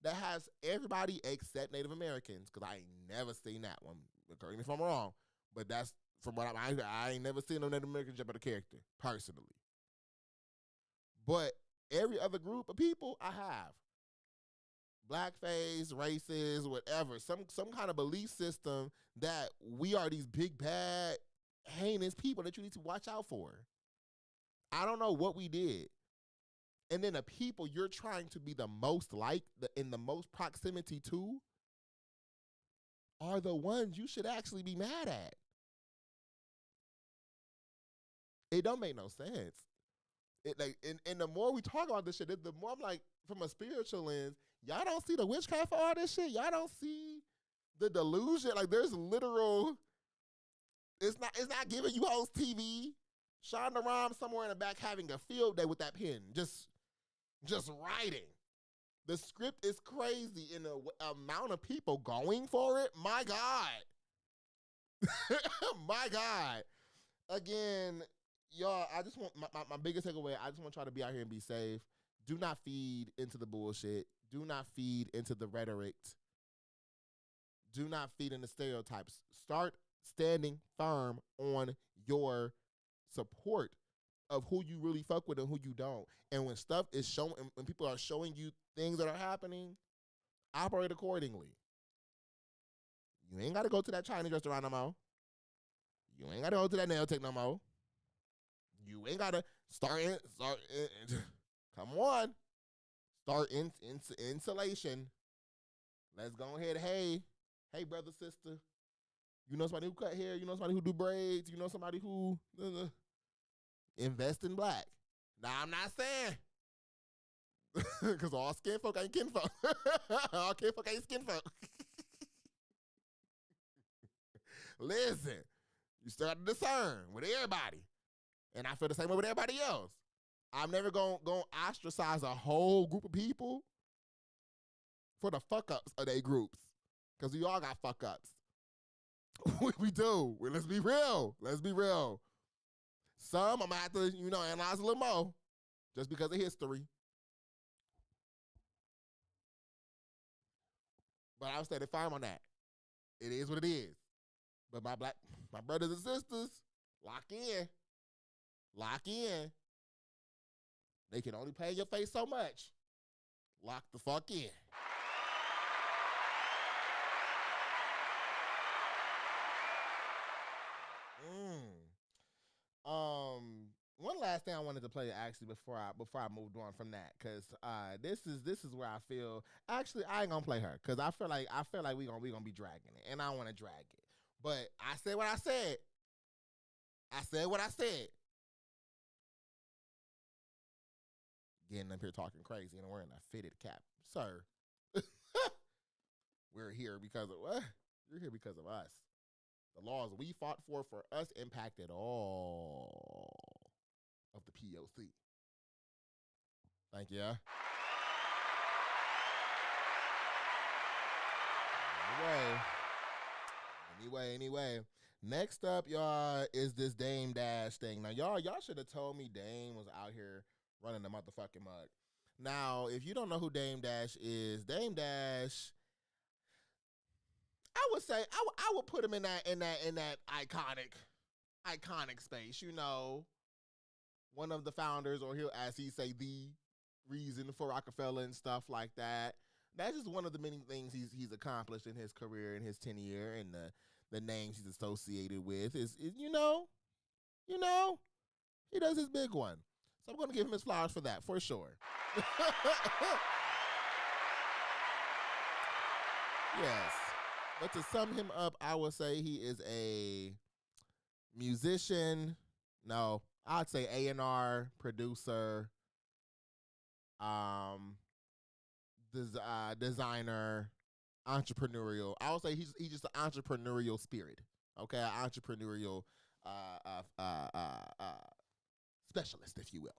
that has everybody except Native Americans, because I ain't never seen that one. Correct me if I'm wrong, but that's from what I ain't never seen no Native American jump out of character personally. But every other group of people I have. Blackface, racist, whatever, some kind of belief system that we are these big, bad, heinous people that you need to watch out for. I don't know what we did. And then the people you're trying to be the most like, in the most proximity to, are the ones you should actually be mad at. It don't make no sense. And the more we talk about this shit, the more I'm like, from a spiritual lens, y'all don't see the witchcraft for all this shit. Y'all don't see the delusion. Like, there's literal. It's not giving you host TV. Shonda Rhimes somewhere in the back having a field day with that pen, just writing. The script is crazy, and the amount of people going for it. My God, my God. Again, y'all, I just want my biggest takeaway. I just want y'all to be out here and be safe. Do not feed into the bullshit. Do not feed into the rhetoric. Do not feed into stereotypes. Start standing firm on your support of who you really fuck with and who you don't. And when stuff is showing, when people are showing you things that are happening, operate accordingly. You ain't got to go to that Chinese restaurant no more. You ain't got to go to that nail tech no more. You ain't got to start come on. Start insulation. Let's go ahead. Hey, brother, sister. You know somebody who cut hair. You know somebody who do braids. You know somebody who invest in black. Now, I'm not saying, because all skin folk ain't kin folk. All kin folk ain't skin folk. Listen, you still got to discern with everybody. And I feel the same way with everybody else. I'm never going to ostracize a whole group of people for the fuck-ups of their groups. Because we all got fuck-ups. We do. Well, let's be real. Let's be real. Some I'm going to have to, analyze a little more just because of history. But I'll stay firm on that. It is what it is. But my brothers and sisters, lock in. Lock in. They can only pay your face so much. Lock the fuck in. One last thing I wanted to play actually before I moved on from that, because this is where I feel actually I ain't gonna play her, because I feel like we gonna be dragging it, and I don't want to drag it. But I said what I said. I said what I said. Getting up here talking crazy and wearing a fitted cap, sir. We're here because of what? You're here because of us. The laws we fought for us impacted all of the POC. Thank you. Anyway. Next up, y'all, is this Dame Dash thing. Now, y'all should have told me Dame was out here running the motherfucking mug. Now, if you don't know who Dame Dash is, Dame Dash, I would say I would put him in that iconic space. One of the founders, or he'll, as he say, the reason for Rockefeller and stuff like that. That's just one of the many things he's accomplished in his career, in his tenure, and the names he's associated with is he does his big one. So I'm going to give him his flowers for that, for sure. Yes. But to sum him up, I would say he is a musician. No, I'd say A&R, producer, designer, entrepreneurial. I would say he's just an entrepreneurial spirit. Okay, an entrepreneurial specialist, if you will.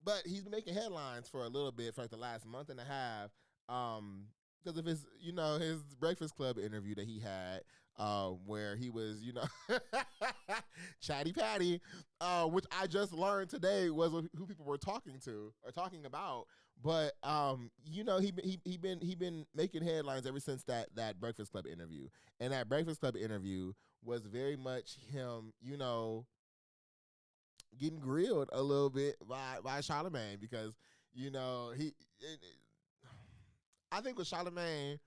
But he's been making headlines for a little bit for like the last month and a half. Because of his, his Breakfast Club interview that he had, where he was, Chatty Patty, which I just learned today was who people were talking to or talking about. But he been making headlines ever since that Breakfast Club interview, and that Breakfast Club interview was very much him, getting grilled a little bit by Charlamagne because I think with Charlamagne,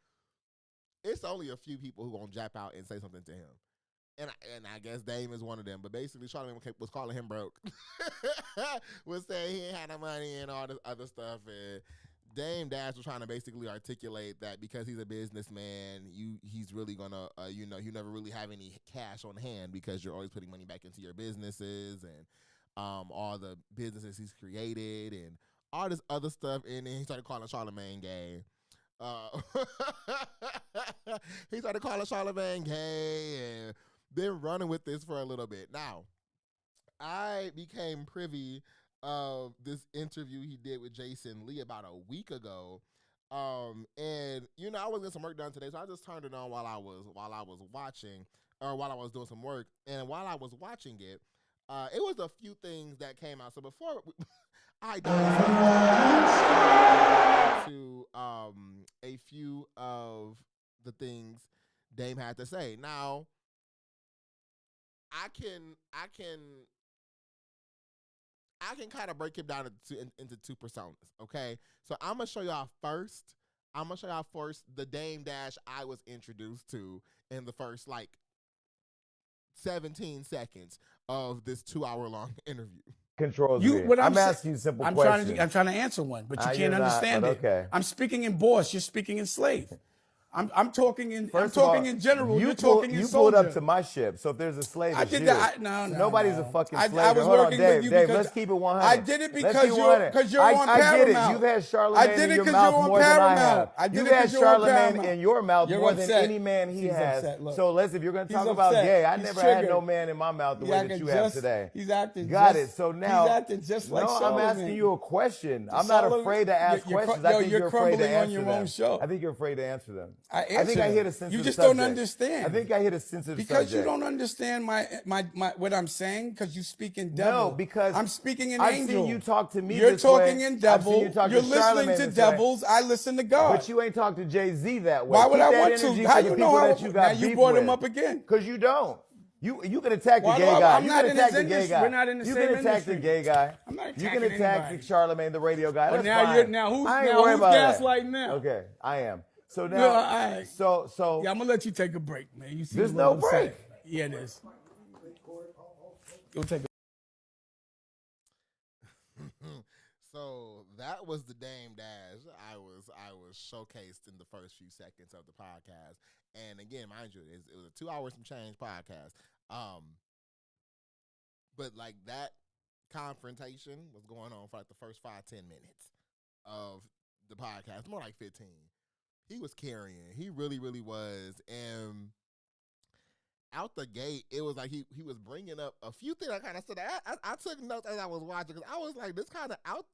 it's only a few people who gonna jap out and say something to him, and I guess Dame is one of them. But basically, Charlamagne was calling him broke, was saying he ain't had no money and all this other stuff, and Dame Dash was trying to basically articulate that because he's a businessman, he's really gonna you never really have any cash on hand because you're always putting money back into your businesses and all the businesses he's created and all this other stuff, and then he started calling Charlamagne gay. He started calling Charlamagne gay and been running with this for a little bit. Now, I became privy of this interview he did with Jason Lee about a week ago. And I was getting some work done today, so I just turned it on while I was watching, or while I was doing some work. And while I was watching it, it was a few things that came out. So before I dive into a few of the things Dame had to say. Now, I can kind of break him down into two personas, okay? So I'm gonna show y'all first the Dame Dash I was introduced to in the first 17 seconds of this 2-hour-long interview. Controls me. I'm asking you simple questions. I'm trying to answer one, but you can't understand it. Okay. I'm speaking in boss. You're speaking in slave. I'm talking in in general. You're talking in you soldier. pulled up to my ship, so if there's a slave, I it's did you. that. No. Nobody's a fucking slave. I was working with you Dave, because let's keep it 100. I did it because you're on Paramount. I get it. You've had Charlamagne in your mouth more than I have. You've had Charlamagne in your mouth more than any man he has. So if you're going to talk about gay, I never had no man in my mouth the way that you have today. He's acting. Got it. So now, he's acting just like Charlamagne. I'm asking you a question. I'm not afraid to ask questions. I think you're afraid to answer them. I think you're afraid to answer them. I think I hit a sense of the subject. Understand. I think I hit a sensitive because subject. You don't understand my what I'm saying because you speak in devil. No, because I'm speaking in I've angel. Seen you talk to me. You're this talking way. in devil. You're listening to devils. I listen to God. But you ain't talk to Jay-Z that way. Why would I want to? How you know how now you brought him up again? Because you don't. You can attack the gay guy. I'm not in his industry. We're not in the same industry. You can attack the gay guy. I'm not attacking You can attack the Charlamagne, the radio guy. But That's now fine. who's gaslighting now? Okay, I am. So now, so yeah, I'm gonna let you take a break, man. You see, there's no break. Yeah, it is. Go take a. So that was the Dame Dash I was showcased in the first few seconds of the podcast, and again, mind you, it was a 2 hours and change podcast. But that confrontation was going on for the first 5-10 minutes of the podcast, more like 15. He was carrying. He really, really was. And out the gate, it was like he was bringing up a few things. I kind of said, I took notes as I was watching because I was like, this kind of out,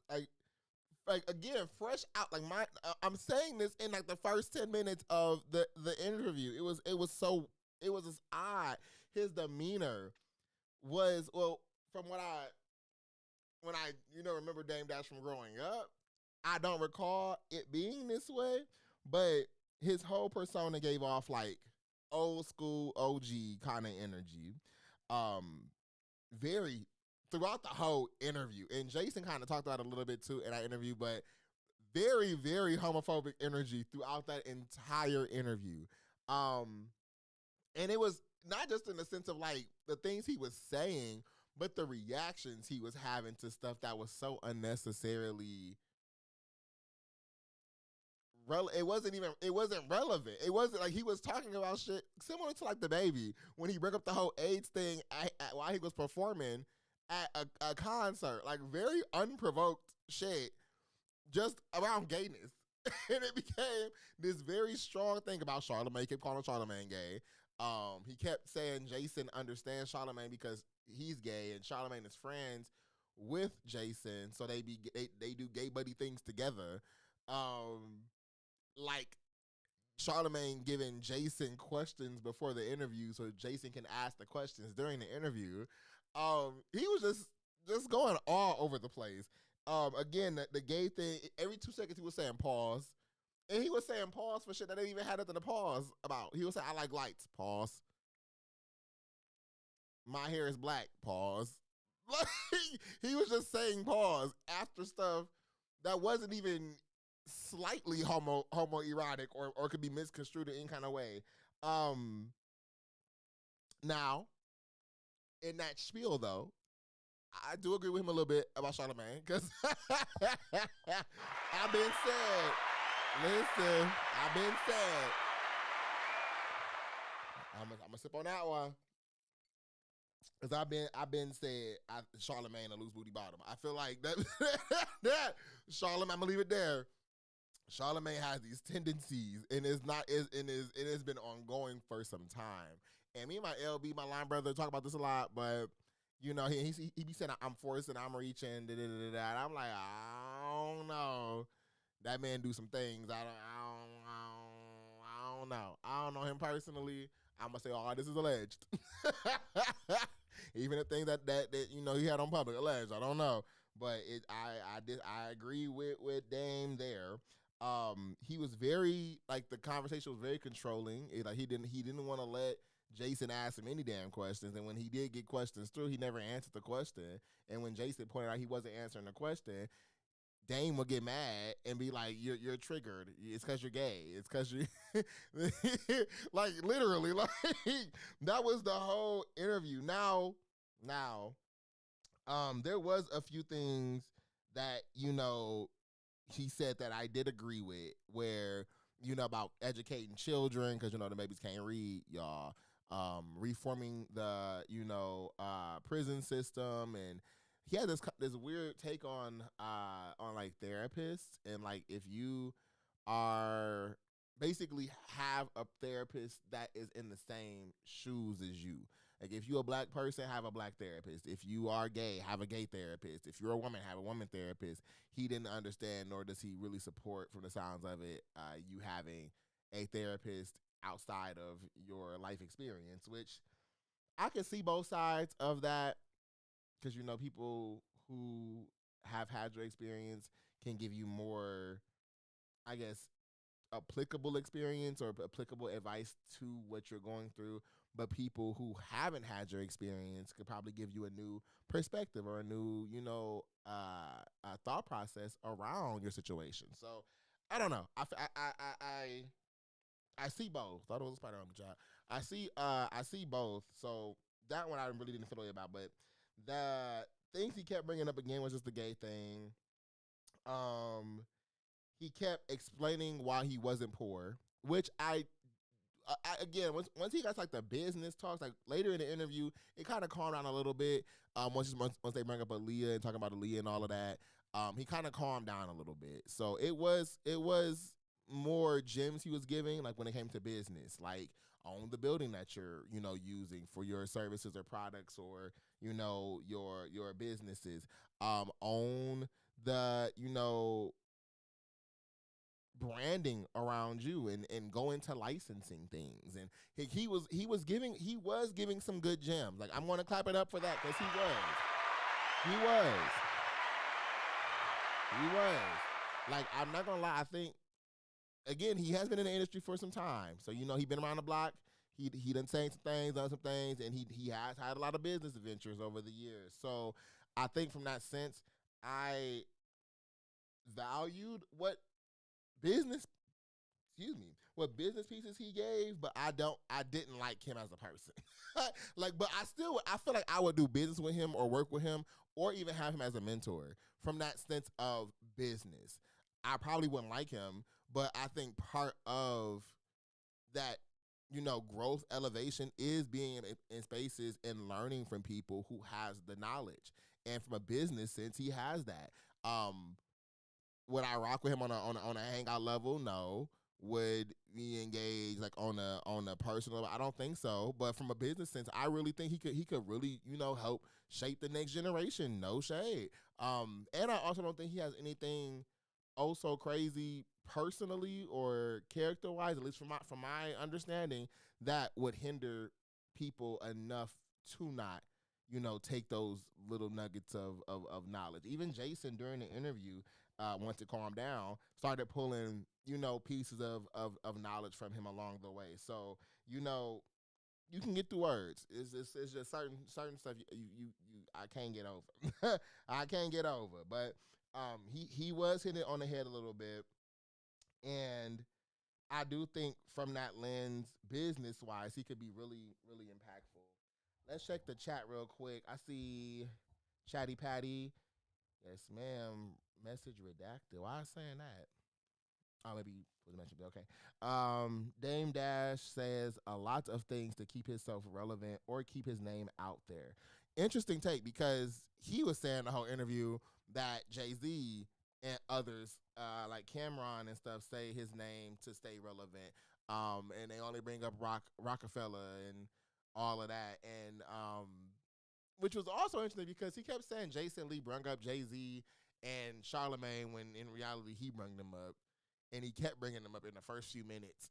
again, fresh out. I'm saying this in the first 10 minutes of the interview. It was just odd. His demeanor was, from when I remember Dame Dash from growing up, I don't recall it being this way. But his whole persona gave off old school OG kind of energy. Very throughout the whole interview. And Jason kind of talked about it a little bit too in that interview, but very, very homophobic energy throughout that entire interview. And it was not just in the sense of the things he was saying, but the reactions he was having to stuff that was so unnecessarily it wasn't relevant. It wasn't he was talking about shit similar to the baby when he broke up the whole AIDS thing while he was performing at a concert. Very unprovoked shit just around gayness. And it became this very strong thing about Charlamagne. He kept calling Charlamagne gay. He kept saying Jason understands Charlamagne because he's gay, and Charlamagne is friends with Jason, so they do gay buddy things together. Like Charlamagne giving Jason questions before the interview, so Jason can ask the questions during the interview. He was just going all over the place. Again, the gay thing. Every 2 seconds he was saying pause. And he was saying pause for shit that they even had nothing to pause about. He was saying, I like lights. Pause. My hair is black. Pause. Like, he was just saying pause after stuff that wasn't even slightly homoerotic or could be misconstrued in any kind of way. Now, in that spiel, though, I do agree with him a little bit about Charlamagne, because I've been said. Listen, I've been said. I'm gonna sip on that one, because I've been said Charlamagne a loose booty bottom. I feel like that that Charlamagne. I'm gonna leave it there. Charlamagne has these tendencies, and it has been ongoing for some time. And me and my LB, my line brother, talk about this a lot, but you know, he be saying I'm forcing, I'm reaching, da da da da. And I'm like, I don't know. That man do some things. I don't know. I don't know him personally. I'm gonna say, oh, this is alleged. Even the things that you know he had on public alleged. I don't know, but I agree with Dame there. He was very, like, the conversation was very controlling. Like he didn't want to let Jason ask him any damn questions, and when he did get questions through, he never answered the question. And when Jason pointed out he wasn't answering the question, Dame would get mad and be like, "You're triggered. It's because you're gay. It's because you," like literally, like that was the whole interview. Now, there was a few things that, you know, he said that I did agree with, where, you know, about educating children, because, you know, the babies can't read, y'all. Reforming the, you know, prison system, and he had this weird take on like therapists, and like if you are basically have a therapist that is in the same shoes as you. Like if you're a black person, have a black therapist. If you are gay, have a gay therapist. If you're a woman, have a woman therapist. He didn't understand, nor does he really support, from the sounds of it, you having a therapist outside of your life experience, which I can see both sides of that, because, you know, people who have had your experience can give you more, I guess, applicable experience or applicable advice to what you're going through. But people who haven't had your experience could probably give you a new perspective or a new, you know, thought process around your situation. So I don't know. I see both. Thought it was a spider on the job. I see both. So that one I really didn't feel the way about. But the things he kept bringing up again was just the gay thing. He kept explaining why he wasn't poor, which I again, once he got like the business talks, like later in the interview, it kind of calmed down a little bit. Once they bring up Aaliyah and talking about Aaliyah and all of that, he kind of calmed down a little bit. So it was more gems he was giving, like when it came to business, like own the building that you're, you know, using for your services or products, or, you know, your businesses. Own the, you know, branding around you, and go into licensing things. And he was giving some good gems. Like, I'm going to clap it up for that, because he was. Like, I'm not going to lie, I think, again, he has been in the industry for some time. So, you know, he's been around the block. He done saying some things, done some things, and he has had a lot of business adventures over the years. So I think from that sense, I valued what business pieces he gave, but I didn't like him as a person. But I feel like I would do business with him or work with him or even have him as a mentor from that sense of business. I probably wouldn't like him, but I think part of that, you know, growth elevation is being in spaces and learning from people who has the knowledge. And from a business sense, he has that. Would I rock with him on a hangout level? No. would be engaged like on a personal level. I don't think so. But from a business sense, I really think he could really, help shape the next generation. No shade. And I also don't think he has anything so crazy personally or character wise, at least from my understanding, that would hinder people enough to not, take those little nuggets of knowledge. Even Jason during the interview, once to calm down, started pulling, pieces of knowledge from him along the way. So, you can get through words. It's just certain stuff you I can't get over. I can't get over. But he was hitting it on the head a little bit, and I do think from that lens, business wise, he could be really, really impactful. Let's check the chat real quick. I see Chatty Patty. Yes, ma'am. Message redacted. Why is saying that? Oh, maybe was mentioned. Okay. Dame Dash says a lot of things to keep himself relevant or keep his name out there. Interesting take, because he was saying the whole interview that Jay-Z and others like Cameron and stuff say his name to stay relevant. And they only bring up Rockefeller and all of that. And which was also interesting because he kept saying Jason Lee brung up Jay-Z and Charlemagne when in reality he brung them up. And he kept bringing them up in the first few minutes,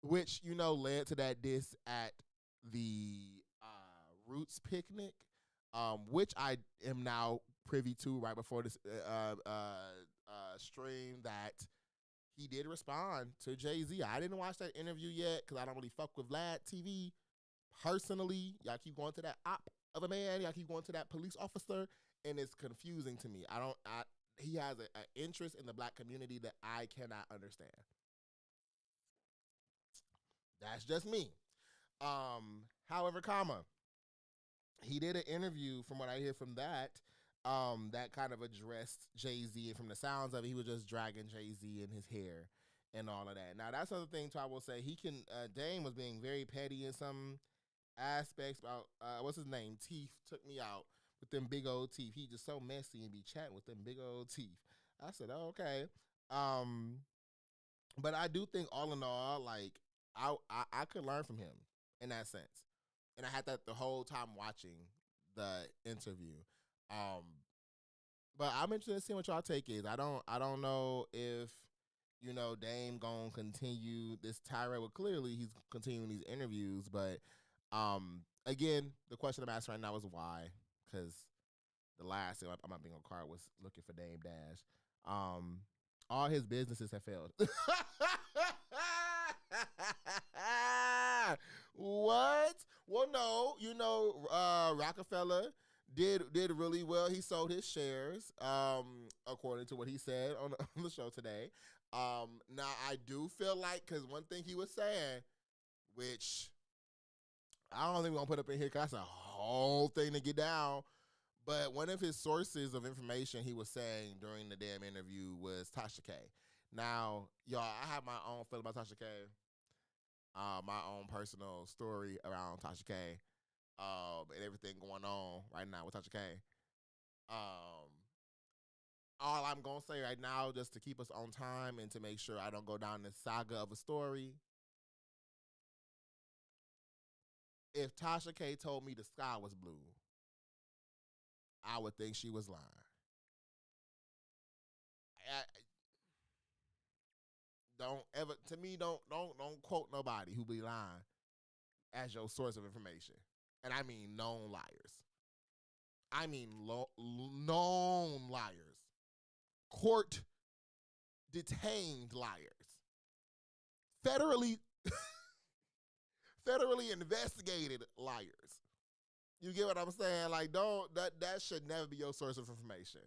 which, led to that diss at the Roots picnic, which I am now privy to right before this stream, that he did respond to Jay-Z. I didn't watch that interview yet because I don't really fuck with Vlad TV personally. Y'all keep going to that op of a man. Y'all keep going to that police officer, and it's confusing to me. He has an interest in the black community that I cannot understand. That's just me. However, he did an interview, from what I hear from that, that kind of addressed Jay-Z, and from the sounds of it, he was just dragging Jay-Z in his hair and all of that. Now, that's another thing, too, I will say. Dame was being very petty in some aspects about, what's his name? Teeth took me out with them big old teeth. He just so messy and be chatting with them big old teeth. I said, oh, okay. But I do think all in all, like, I could learn from him in that sense. And I had that the whole time watching the interview. But I'm interested in seeing what y'all take is. I don't know if, Dame gonna continue this tirade. Well, clearly he's continuing these interviews, but again, the question I'm asking right now is why? Because the last thing I'm not being on card was looking for Dame Dash. All his businesses have failed. What? Well, no. Rockefeller did really well. He sold his shares, according to what he said on the show today. Now I do feel like, because one thing he was saying, which I don't think we're gonna put up in here because that's a whole thing to get down. But one of his sources of information he was saying during the damn interview was Tasha K. Now, y'all, I have my own feeling about Tasha K. My own personal story around Tasha K. And everything going on right now with Tasha K. All I'm gonna say right now, just to keep us on time and to make sure I don't go down this saga of a story. If Tasha K told me the sky was blue, I would think she was lying. Don't quote nobody who be lying as your source of information. And I mean known liars. I mean known liars. Court detained liars. Federally investigated liars. You get what I'm saying? Like, that should never be your source of information.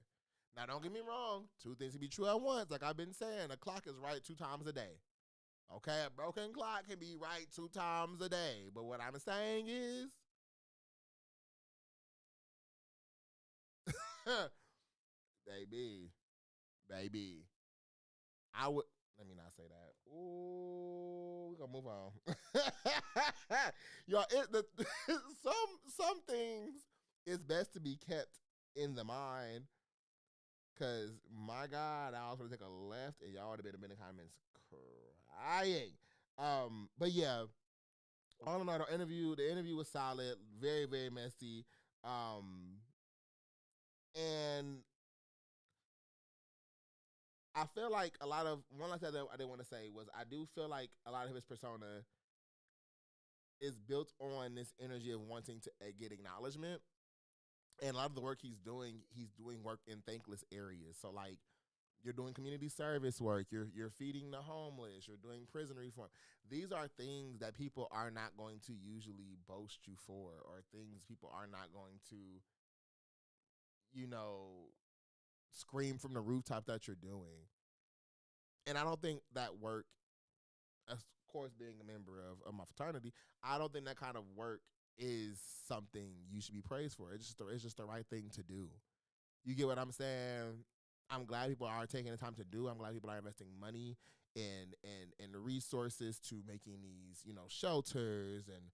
Now, don't get me wrong. Two things can be true at once. Like I've been saying, a clock is right 2 times a day. Okay? A broken clock can be right 2 times a day. But what I'm saying is, baby, let me not say that. Ooh, we're gonna move on. Y'all, some things it's best to be kept in the mind Cause my God, I was gonna take a left, and y'all would have been in the comments crying. But yeah, all in all, the interview was solid, very very messy, and I feel like a lot of one last thing that I didn't want to say was I do feel like a lot of his persona is built on this energy of wanting to get acknowledgement. And a lot of the work he's doing work in thankless areas. So like you're doing community service work, you're feeding the homeless, you're doing prison reform. These are things that people are not going to usually boast you for, or things people are not going to, scream from the rooftop that you're doing. And I don't think that work, of course, being a member of my fraternity, I don't think that kind of work is something you should be praised for. It's just the right thing to do. You get what I'm saying? I'm glad people are taking the time to do. I'm glad people are investing money and the resources to making these, shelters and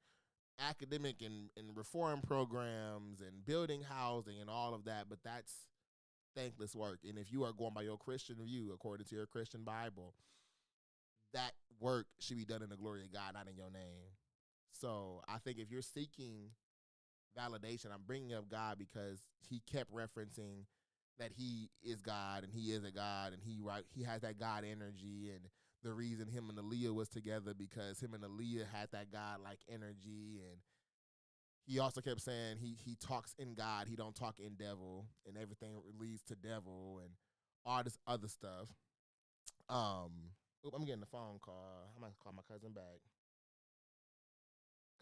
academic and reform programs and building housing and all of that. But that's thankless work. And if you are going by your Christian view, according to your Christian Bible, that work should be done in the glory of God, not in your name. So I think if you're seeking validation, I'm bringing up God because he kept referencing that he is God and he is a God and he has that God energy, and the reason him and Aaliyah was together because him and Aaliyah had that God-like energy. And he also kept saying he talks in God, he don't talk in devil, and everything leads to devil and all this other stuff. I'm getting a phone call. I'm going to call my cousin back.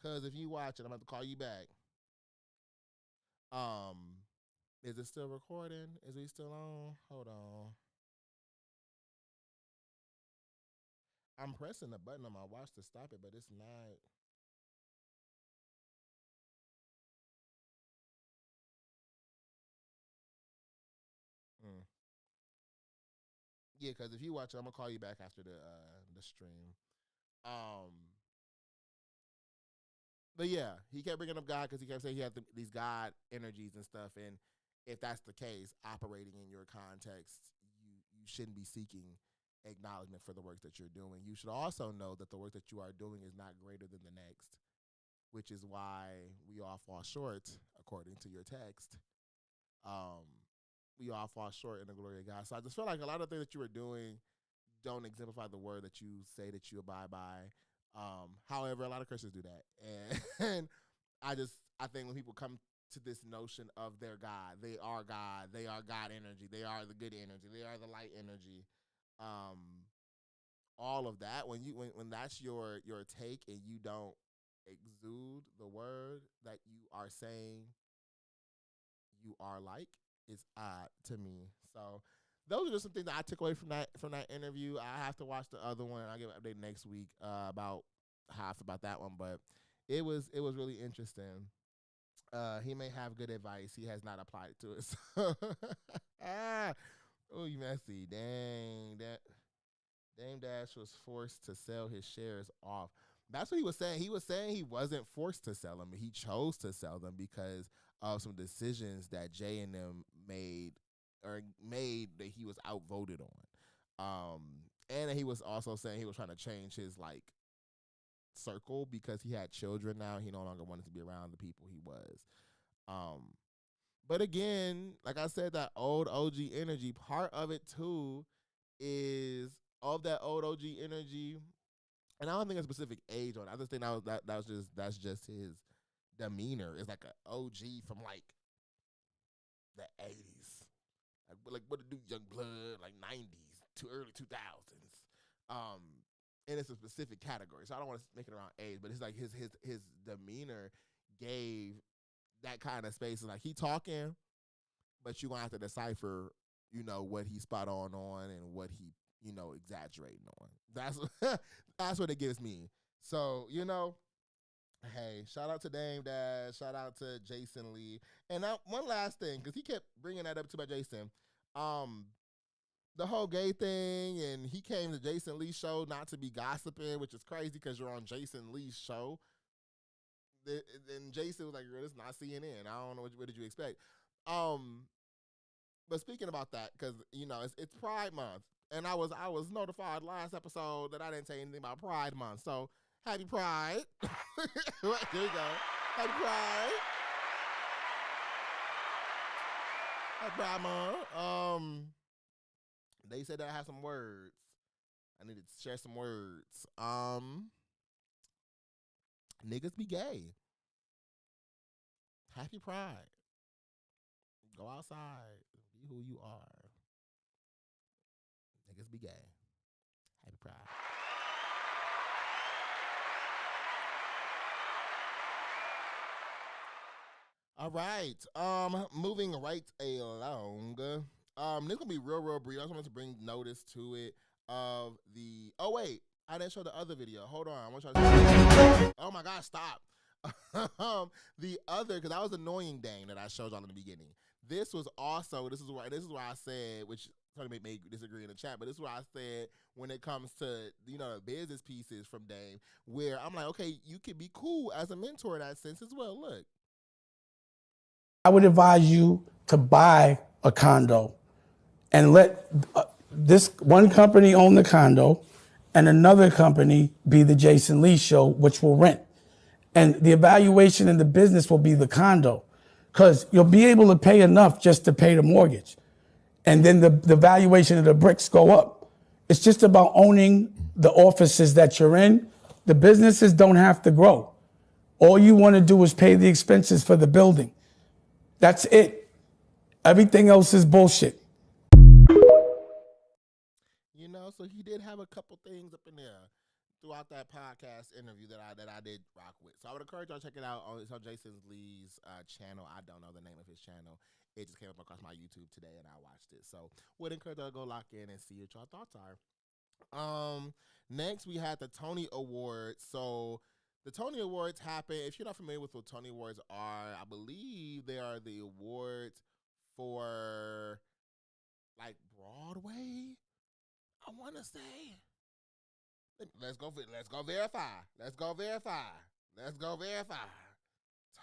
Cuz if you watch it, I'm going to call you back. Is it still recording? Is we still on? Hold on. I'm pressing the button on my watch to stop it, but it's not. Yeah, because if you watch it, I'm gonna call you back after the stream. But yeah, he kept bringing up God because he kept saying he had these God energies and stuff. And if that's the case, operating in your context, you shouldn't be seeking acknowledgement for the work that you're doing. You should also know that the work that you are doing is not greater than the next, which is why we all fall short, according to your text. We all fall short in the glory of God. So I just feel like a lot of things that you are doing don't exemplify the word that you say that you abide by. However, a lot of Christians do that. And I think when people come to this notion of their God, they are God energy, they are the good energy, they are the light energy. All of that, when that's your take and you don't exude the word that you are saying you are like, it's odd to me. So those are just some things that I took away from that interview. I have to watch the other one. I'll give an update next week about how I feel about that one. But it was really interesting. He may have good advice. He has not applied it to it. So oh, you messy. Dang, Dame Dash was forced to sell his shares off. That's what he was saying. He was saying he wasn't forced to sell them. He chose to sell them because of some decisions that Jay and them made that he was outvoted on. And he was also saying he was trying to change his circle because he had children now. He no longer wanted to be around the people he was. But again, like I said, that old OG energy, part of it too is of that old OG energy. And I don't think a specific age on it. I just think that's just his demeanor. It's like an OG from the 80s. Like what to do, young blood, 90s to early 2000s. And it's a specific category. So I don't want to make it around age, but it's like his demeanor gave that kind of space. Like he talking, but you're gonna have to decipher, what he's spot on and what he, exaggerating on. That's what it gives me. So, hey, shout out to Dame Dash, shout out to Jason Lee. And now one last thing, because he kept bringing that up too about Jason. The whole gay thing, and he came to Jason Lee's show not to be gossiping, which is crazy because you're on Jason Lee's show. And Jason was like, "Girl, this is not CNN. I don't know what did you expect." But speaking about that, because it's Pride Month, and I was notified last episode that I didn't say anything about Pride Month. So happy Pride! There you go. Happy Pride! Happy Pride Month. They said that I have some words. I need to share some words. Niggas be gay. Happy Pride. Go outside. Be who you are. Niggas be gay. Happy Pride. All right. Moving right along. This gonna be real brief. I just wanted to bring notice to it of the. Oh wait, I didn't show the other video. Hold on, I want y'all to. Oh my gosh, stop. The other, because that was annoying Dane that I showed y'all in the beginning. This was also. This is why I said, which Tony may disagree in the chat, but this is what I said when it comes to the business pieces from Dame, where I'm like, okay, you could be cool as a mentor in that sense as well. Look. I would advise you to buy a condo and let this one company own the condo and another company be the Jason Lee show, which will rent. And the evaluation in the business will be the condo, because you'll be able to pay enough just to pay the mortgage. And then the valuation of the bricks go up. It's just about owning the offices that you're in. The businesses don't have to grow. All you want to do is pay the expenses for the building. That's it. Everything else is bullshit. So he did have a couple things up in there throughout that podcast interview that I did rock with. So I would encourage y'all to check it out on Jason Lee's channel. I don't know the name of his channel. It just came up across my YouTube today, and I watched it. So would encourage y'all to go lock in and see what y'all thoughts are. Next, we had the Tony Awards. So the Tony Awards happen. If you're not familiar with what Tony Awards are, I believe they are the awards for like Broadway. I want to say. Let's go verify.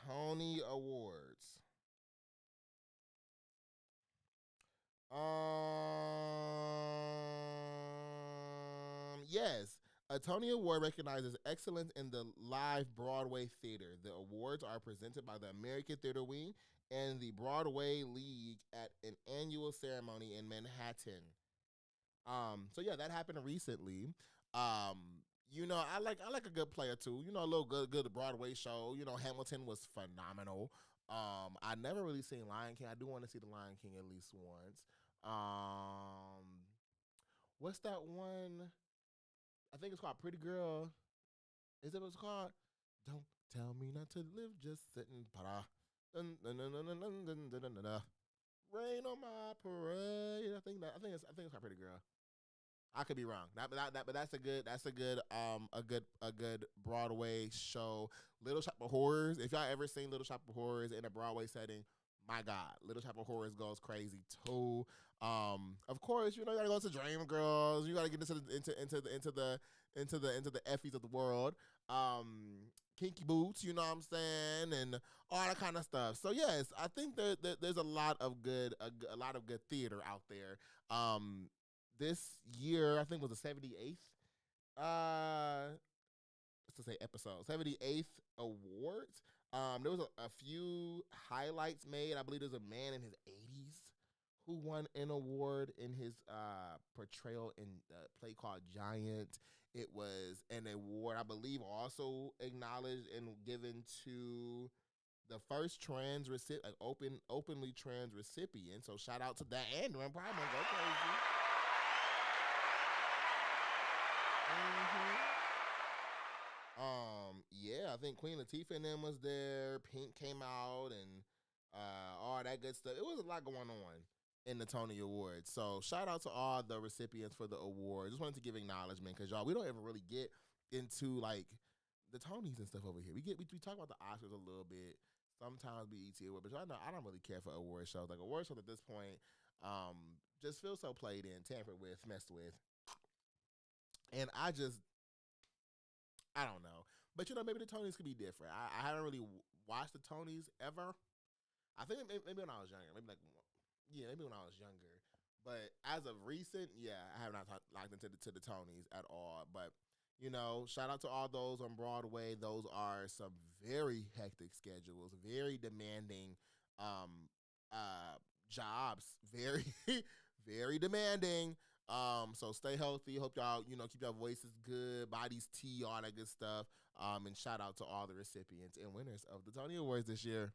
Tony Awards. Yes. A Tony Award recognizes excellence in the live Broadway theater. The awards are presented by the American Theater Wing and the Broadway League at an annual ceremony in Manhattan. So yeah, that happened recently. I like a good player too. A little good Broadway show. Hamilton was phenomenal. I never really seen Lion King. I do want to see the Lion King at least once. What's that one? I think it's called Pretty Girl. Is that what it's called? Don't tell me not to live, just sitting. Rain on my parade. I think it's called Pretty Girl. I could be wrong. But that's a good Broadway show. Little Shop of Horrors. If y'all ever seen Little Shop of Horrors in a Broadway setting, my God, Little Shop of Horrors goes crazy too. Of course, you gotta go to Dreamgirls. You gotta get into the Effies of the world. Kinky Boots, you know what I'm saying, and all that kind of stuff. So yes, I think there's a lot of good theater out there. This year, I think was the 78th. Let's just say episode 78th awards. There was a few highlights made. I believe there's a man in his 80s who won an award in his portrayal in a play called Giant. It was an award, I believe, also acknowledged and given to the first trans openly trans recipient. So shout out to that and Pride Month. Go crazy. Yeah, I think Queen Latifah and them was there. Pink came out and all that good stuff. It was a lot going on in the Tony Awards. So shout out to all the recipients for the awards. Just wanted to give acknowledgement because y'all, we don't ever really get into like the Tonys and stuff over here. We talk about the Oscars a little bit. Sometimes BET Awards, but y'all know I don't really care for award shows. Like award shows at this point, just feel so played in, tampered with, messed with. And I don't know. But, maybe the Tonys could be different. I haven't really watched the Tonys ever. I think maybe when I was younger, maybe like Yeah, maybe when I was younger. But as of recent, yeah, I have not locked into the Tonys at all. But shout out to all those on Broadway. Those are some very hectic schedules, very demanding jobs, very very demanding. So stay healthy. Hope y'all keep your voices good, bodies tea, all that good stuff. And shout out to all the recipients and winners of the Tony Awards this year.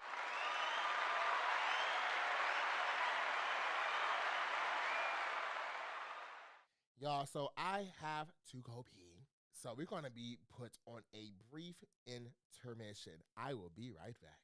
Y'all, so I have to go pee. So we're going to be put on a brief intermission. I will be right back.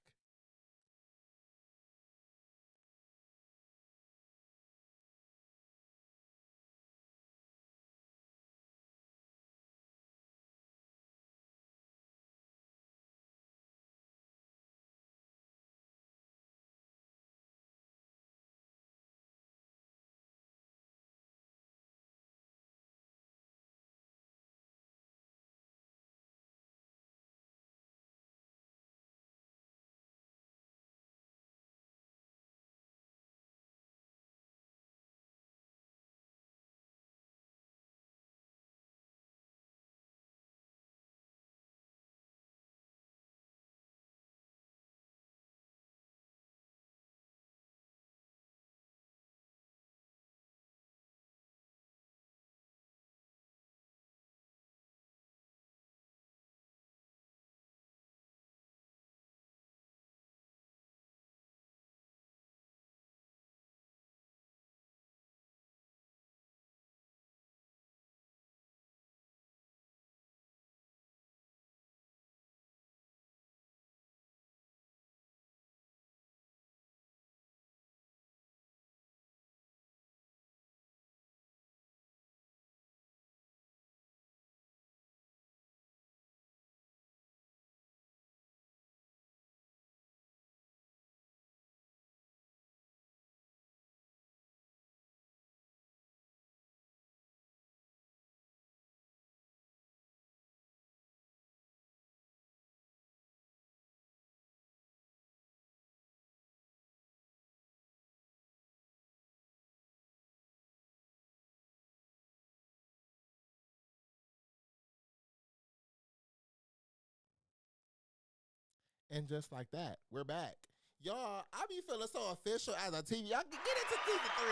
And just like that, we're back. Y'all, I be feeling so official as a TV. Y'all get into season 3.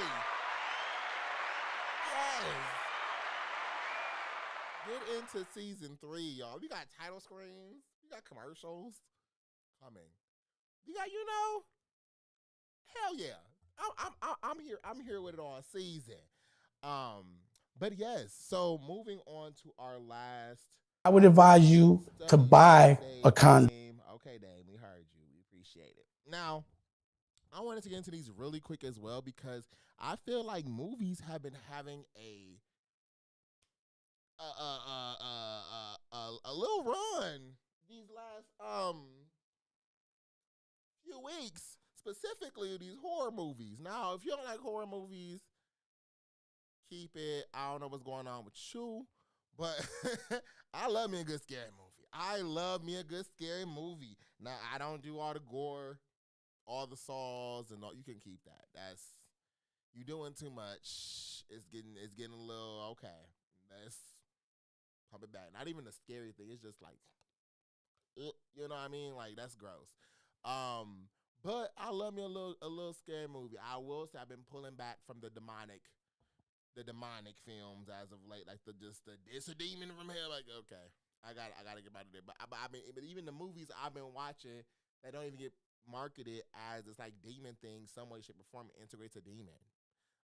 Yes. Get into season 3, y'all. We got title screens. We got commercials coming. We got, hell yeah. I'm here. I'm here with it all season. But yes, so moving on to our last. I would advise you to buy a condo. Okay, Dame, we heard you. We appreciate it. Now, I wanted to get into these really quick as well because I feel like movies have been having a little run these last few weeks, specifically these horror movies. Now, if you don't like horror movies, keep it. I don't know what's going on with you, but I love me a good scary movie. I love me a good scary movie. Now, I don't do all the gore, all the saws, and all. You can keep that. You doing too much. It's getting a little, okay. Let's pump it back. Not even a scary thing. It's just like, you know what I mean? Like, that's gross. But I love me a little scary movie. I will say I've been pulling back from the demonic films as of late. Like it's a demon from hell. Like, okay. I gotta get out of there. But even the movies I've been watching that don't even get marketed as this like demon thing, some way, shape, or form integrates a demon.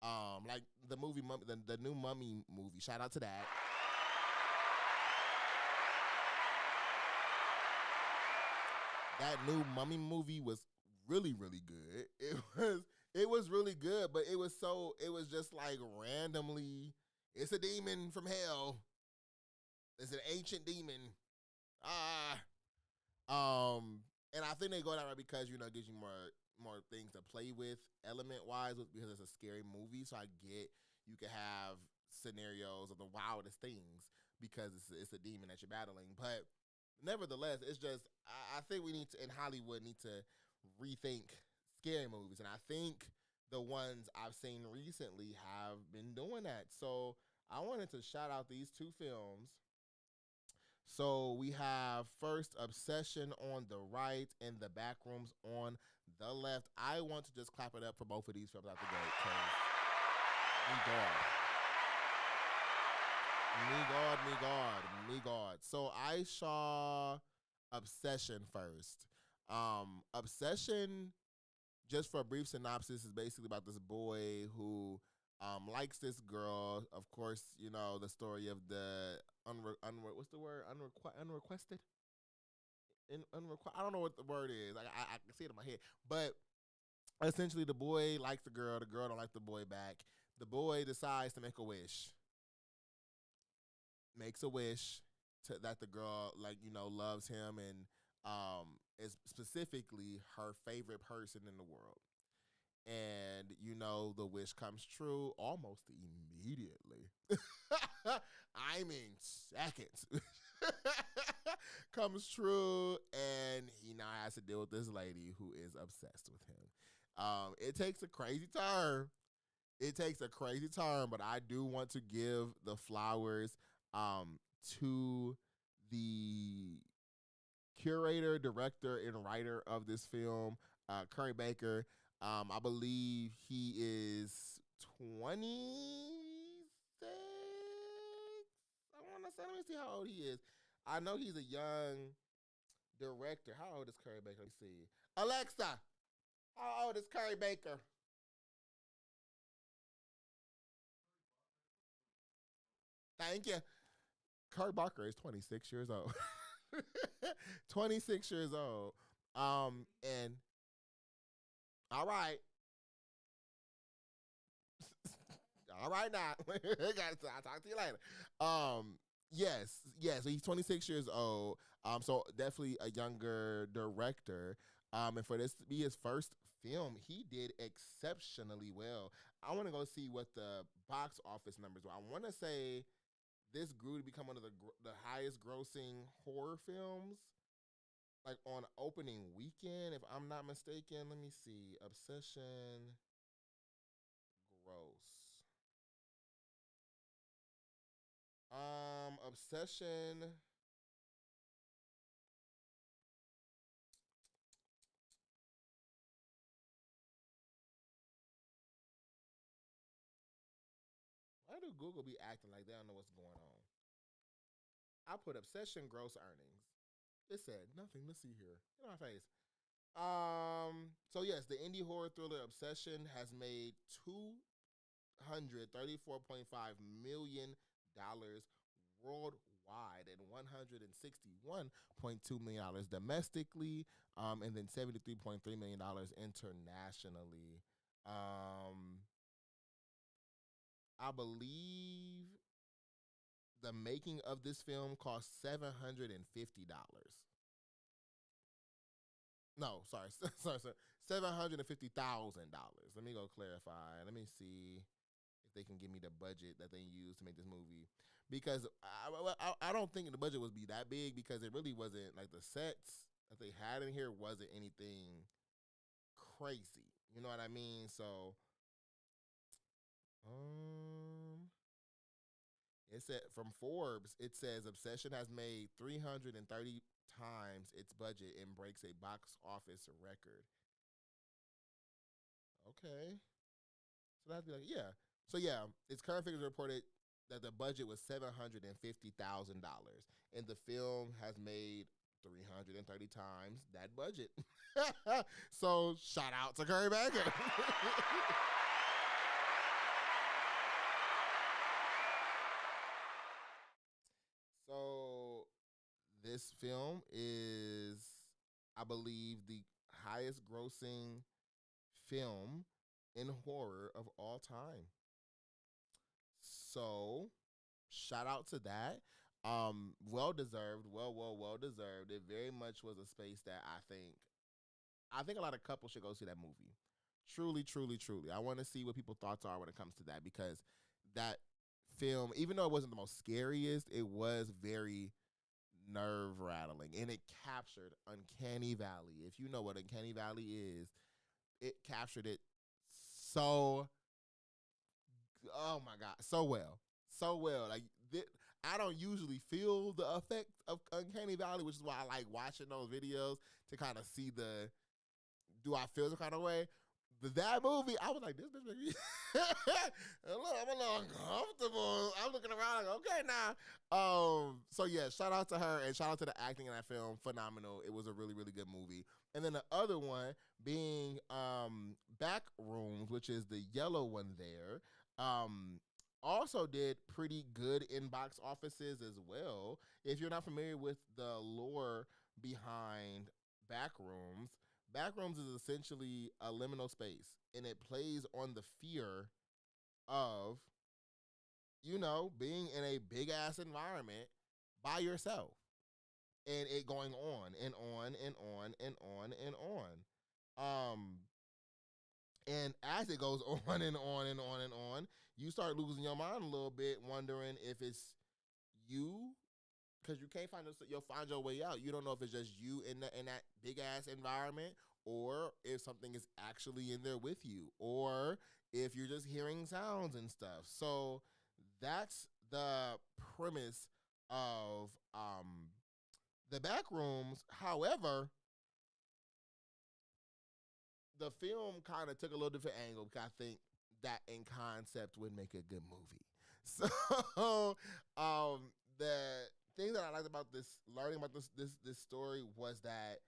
Like the movie, the new Mummy movie. Shout out to that. That new Mummy movie was really, really good. It was really good, but it was just like randomly. It's a demon from hell. It's an ancient demon. And I think they go that way because, it gives you more things to play with element-wise because it's a scary movie. So I get you can have scenarios of the wildest things because it's a demon that you're battling. But nevertheless, it's just, I think we in Hollywood need to rethink scary movies. And I think the ones I've seen recently have been doing that. So I wanted to shout out these two films. So we have first Obsession on the right and The Backrooms on the left. I want to just clap it up for both of these films out the gate because me God. So I saw Obsession first. Obsession, just for a brief synopsis, is basically about this boy who likes this girl. Of course, you know the story of the what's the word? Unrequested. I don't know what the word is. I can see it in my head, but essentially, the boy likes the girl. The girl don't like the boy back. The boy decides to make a wish. Makes a wish that the girl, loves him and is specifically her favorite person in the world. And, the wish comes true almost immediately. I mean, seconds. Comes true, and he now has to deal with this lady who is obsessed with him. It takes a crazy turn. But I do want to give the flowers to the curator, director, and writer of this film, Curry Baker. I believe he is 26. I want to say, let me see how old he is. I know he's a young director. How old is Curry Baker? Let me see. Alexa, how old is Curry Baker? Thank you. Curry Barker is 26 years old. 26 years old. And all right. All right now. I'll talk to you later. Yes. So he's 26 years old. So definitely a younger director. And for this to be his first film, he did exceptionally well. I want to go see what the box office numbers were. I want to say this grew to become one of the highest grossing horror films, like on opening weekend, if I'm not mistaken. Let me see. Obsession gross. Obsession. Why do Google be acting like they don't know what's going on? I put Obsession gross earnings. It said nothing to see here. Get on my face. So yes, the indie horror thriller Obsession has made $234.5 million worldwide and $161.2 million domestically, and then $73.3 million internationally. I believe the making of this film cost $750. No, sorry, $750,000. Let me go clarify. Let me see if they can give me the budget that they used to make this movie, because I don't think the budget would be that big, because it really wasn't, like, the sets that they had in here wasn't anything crazy. You know what I mean? So, it said from Forbes, it says Obsession has made 330 times its budget and breaks a box office record. Okay. So that'd be like, yeah. So yeah, its current figures reported that the budget was $750,000, and the film has made 330 times that budget. So shout out to Curry Baker. So this film is, I believe, the highest grossing film in horror of all time. So shout out to that. Well deserved. Well deserved. It very much was a space that I think a lot of couples should go see that movie. Truly. I want to see what people's thoughts are when it comes to that, because that film, even though it wasn't the most scariest, it was very nerve-rattling, and it captured Uncanny Valley. If you know what Uncanny Valley is, it captured it so, oh my God, so well. Like I don't usually feel the effect of Uncanny Valley, which is why I like watching those videos to kind of see do I feel some kind of way? That movie, I was like, this bitch make me I'm a little uncomfortable. I'm looking around like, okay, now. So yeah, shout out to her and shout out to the acting in that film. Phenomenal. It was a really, really good movie. And then the other one being Backrooms, which is the yellow one there. Also did pretty good in box offices as well. If you're not familiar with the lore behind Backrooms, Backrooms is essentially a liminal space, and it plays on the fear of, being in a big-ass environment by yourself, and it going on and on and on and on and on. And as it goes on and on and on and on, you start losing your mind a little bit, wondering if it's you, because you can't you'll find your way out. You don't know if it's just you in that big ass environment, or if something is actually in there with you, or if you're just hearing sounds and stuff. So that's the premise of the Backrooms. However, the film kind of took a little different angle, because I think that in concept would make a good movie. So the thing that I liked about learning about this story, was that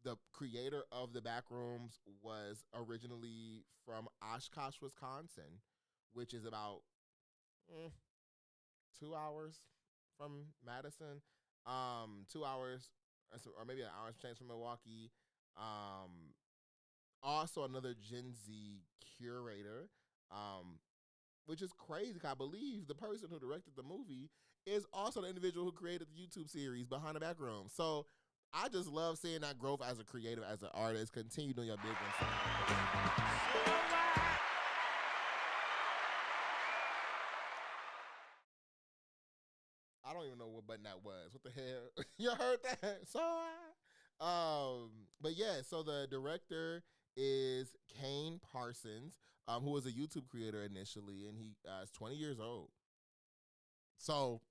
the creator of the Backrooms was originally from Oshkosh, Wisconsin, which is about 2 hours from Madison, 2 hours, or maybe an hour's change from Milwaukee. Also another Gen Z curator, which is crazy. I believe the person who directed the movie is also the individual who created the YouTube series Behind the Backroom. So I just love seeing that growth as a creative, as an artist. Continue doing your big ones. I don't even know what button that was. What the hell? You heard that? But yeah, so the director is Kane Parsons, who was a YouTube creator initially, and he is 20 years old. So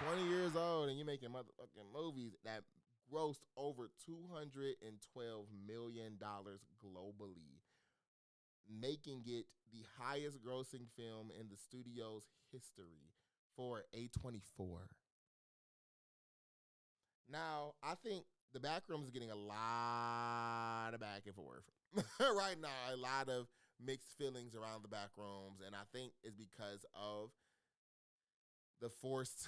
20 years old, and you're making motherfucking movies that grossed over $212 million globally, making it the highest grossing film in the studio's history for A24. Now, I think the Backrooms is getting a lot of back and forth right now. A lot of mixed feelings around the Backrooms, and I think it's because of the forced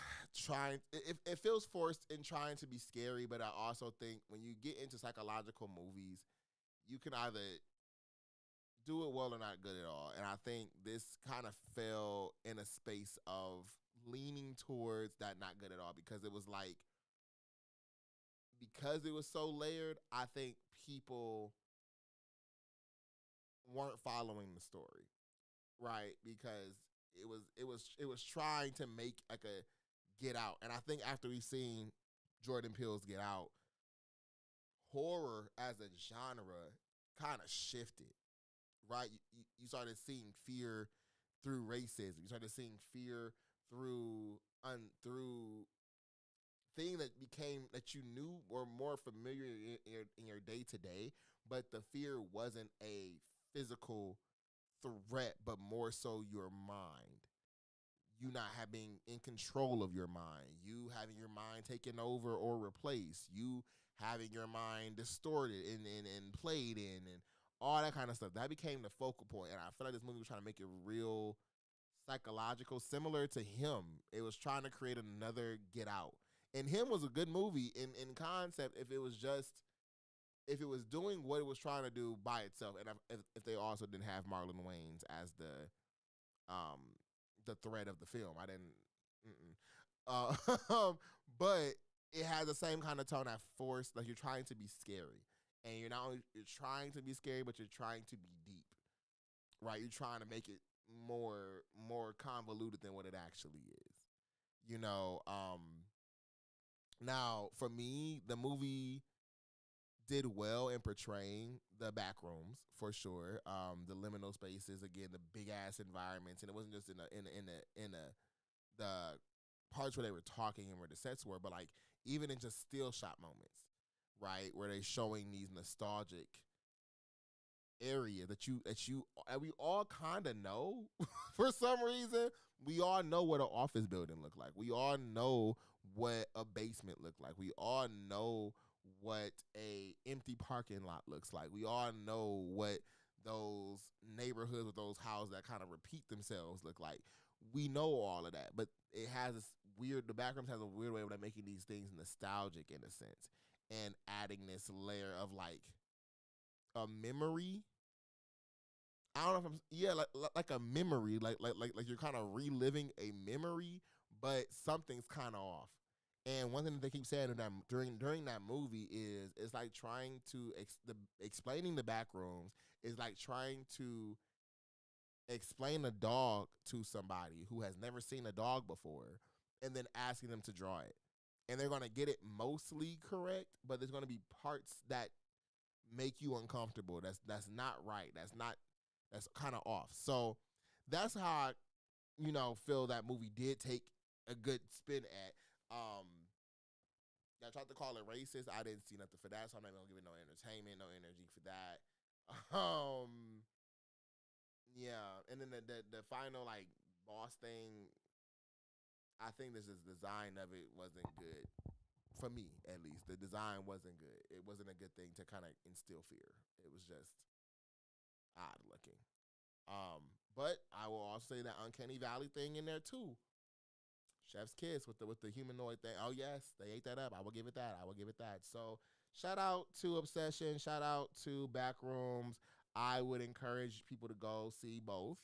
it feels forced in trying to be scary, but I also think when you get into psychological movies, you can either do it well or not good at all. And I think this kind of fell in a space of leaning towards that not good at all, because it was like, because it was so layered, I think people weren't following the story, right? Because it was trying to make like a Get Out, and I think after we've seen Jordan Peele's Get Out, horror as a genre kind of shifted, right? You started seeing fear through racism. You started seeing fear through thing that you knew were more familiar in your day to day, but the fear wasn't a physical threat, but more so your mind. You not having in control of your mind, you having your mind taken over or replaced, you having your mind distorted and played in, and all that kind of stuff. That became the focal point, and I feel like this movie was trying to make it real psychological, similar to Him. It was trying to create another Get Out. And Him was a good movie in concept if it was doing what it was trying to do by itself, and if they also didn't have Marlon Wayans as the thread of the film. I didn't, but it has the same kind of tone that forced, like you're trying to be scary, and you're not only you're trying to be scary, but you're trying to be deep, right? You're trying to make it more convoluted than what it actually is, Now, for me, the movie did well in portraying the back rooms for sure. The liminal spaces, again, the big ass environments, and it wasn't just in the parts where they were talking and where the sets were, but like even in just still shot moments, right, where they're showing these nostalgic area that we all kind of know for some reason. We all know what an office building look like. We all know what a basement look like. We all know what a empty parking lot looks like. We all know what those neighborhoods with those houses that kind of repeat themselves look like. We know all of that, but it has this weird, the backrooms has a weird way of like making these things nostalgic in a sense and adding this layer of like a memory. I don't know if I'm like a memory, like you're kind of reliving a memory, but something's kind of off. And one thing that they keep saying during that movie is it's like trying to explaining the back rooms is like trying to explain a dog to somebody who has never seen a dog before, and then asking them to draw it. And they're gonna get it mostly correct, but there's gonna be parts that make you uncomfortable. That's not right. That's kind of off. So that's how I, feel that movie did take a good spin at. I tried to call it racist. I didn't see nothing for that, so I'm not gonna give it no entertainment, no energy for that. Yeah, and then the final like boss thing, I think this design of it wasn't good. For me, at least, the design wasn't good. It wasn't a good thing to kind of instill fear. It was just odd looking. But I will also say that Uncanny Valley thing in there too. Chef's kiss with the humanoid thing. Oh yes, they ate that up. I will give it that. So shout out to Obsession. Shout out to Backrooms. I would encourage people to go see both.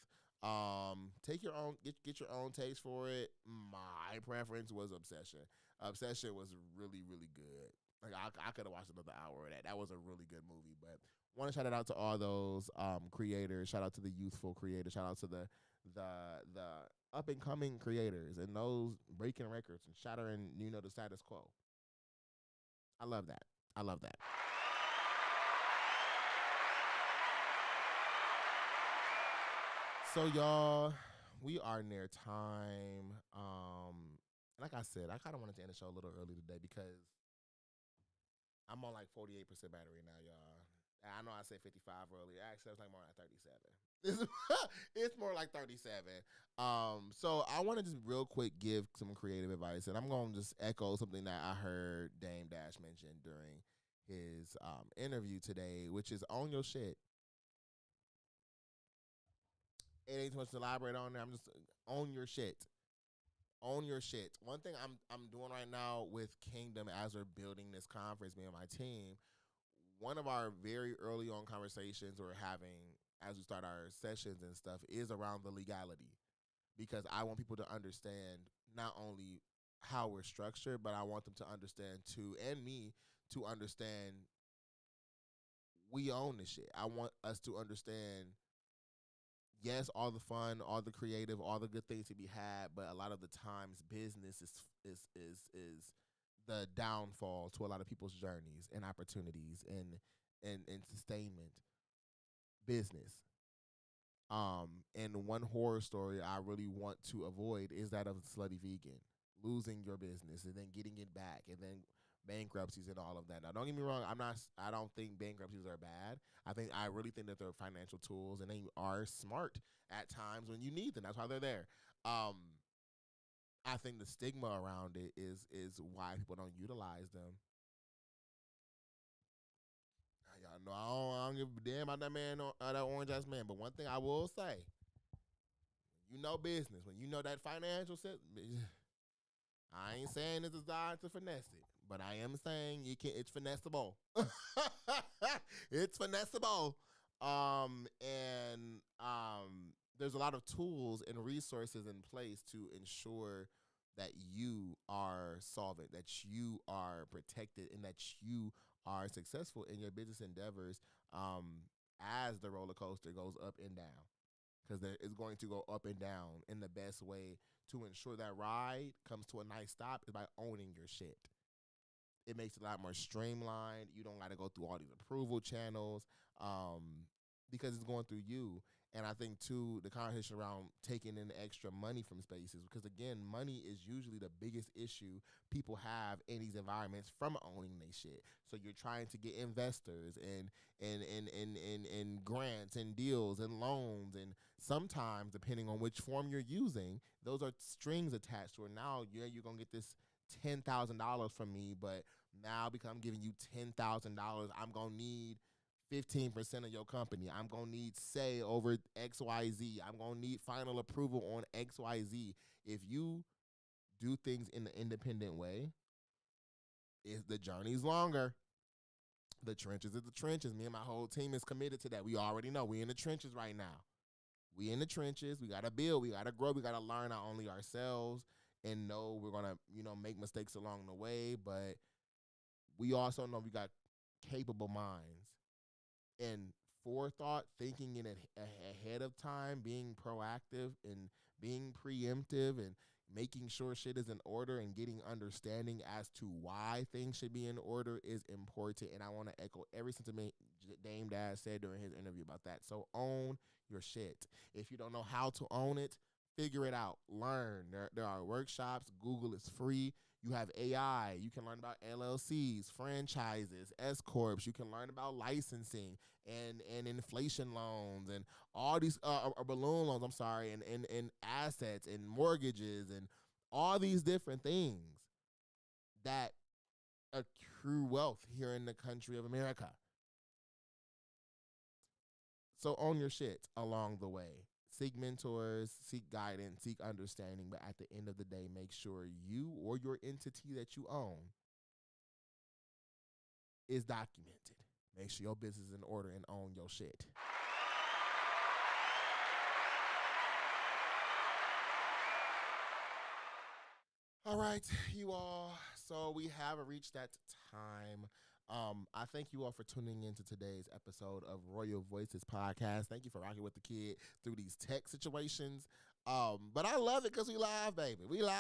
Take your own, get your own taste for it. My preference was Obsession. Obsession was really, really good. Like I could have watched another hour of that. That was a really good movie. But want to shout it out to all those creators. Shout out to the youthful creators. Shout out to the up and coming creators and those breaking records and shattering, the status quo. I love that. So y'all, we are near time. Like I said, I kind of wanted to end the show a little early today because I'm on like 48% battery now, y'all. I know I said 55 earlier. Actually, it's like more like 37. It's more like 37. So I want to just real quick give some creative advice, and I'm going to just echo something that I heard Dame Dash mention during his interview today, which is own your shit. It ain't too much to elaborate on there. I'm just own your shit. Own your shit. One thing I'm doing right now with Kingdom as we're building this conference, me and my team, one of our very early on conversations we're having as we start our sessions and stuff is around the legality, because I want people to understand not only how we're structured, but I want them to understand too, and me to understand we own this shit. I want us to understand, yes, all the fun, all the creative, all the good things to be had, but a lot of the times business is the downfall to a lot of people's journeys and opportunities and sustainment. Business. And one horror story I really want to avoid is that of Slutty Vegan, losing your business and then getting it back, and then bankruptcies and all of that. Now, don't get me wrong. I don't think bankruptcies are bad. I really think that they're financial tools, and they are smart at times when you need them. That's why they're there. I think the stigma around it is why people don't utilize them. Y'all know I don't give a damn about that man, that orange ass man. But one thing I will say, business, when you know that financial set, I ain't saying it's designed to finesse it, but I am saying it's finessable. It's finessable. There's a lot of tools and resources in place to ensure that you are solvent, that you are protected, and that you are successful in your business endeavors as the roller coaster goes up and down. Because it's going to go up and down, in the best way to ensure that ride comes to a nice stop is by owning your shit. It makes it a lot more streamlined. You don't got to go through all these approval channels because it's going through you. And I think, too, the conversation around taking in extra money from spaces, because, again, money is usually the biggest issue people have in these environments from owning their shit. So you're trying to get investors and grants and deals and loans. And sometimes, depending on which form you're using, those are strings attached to it. Now, you're going to get this $10,000 from me, but now because I'm giving you $10,000, I'm going to need 15% of your company. I'm going to need say over XYZ. I'm going to need final approval on XYZ. If you do things in the independent way, the journey's longer. The trenches is the trenches. Me and my whole team is committed to that. We already know. We in the trenches right now. We in the trenches. We got to build. We got to grow. We got to learn not only ourselves and know we're going to, make mistakes along the way, but we also know we got capable minds. And forethought, thinking in it ahead of time, being proactive and being preemptive and making sure shit is in order and getting understanding as to why things should be in order is important. And I want to echo every sentiment Dame Dad said during his interview about that. So own your shit. If you don't know how to own it, figure it out. Learn. There are workshops. Google is free. You have AI. You can learn about LLCs, franchises, S-corps. You can learn about licensing and inflation loans and all these balloon loans, and assets and mortgages and all these different things that accrue wealth here in the country of America. So own your shit along the way. Seek mentors, seek guidance, seek understanding, but at the end of the day, make sure you or your entity that you own is documented. Make sure your business is in order and own your shit. All right, you all. So we have reached that time. I thank you all for tuning in to today's episode of Royal Voices Podcast. Thank you for rocking with the kid through these tech situations. But I love it because we live, baby. We live.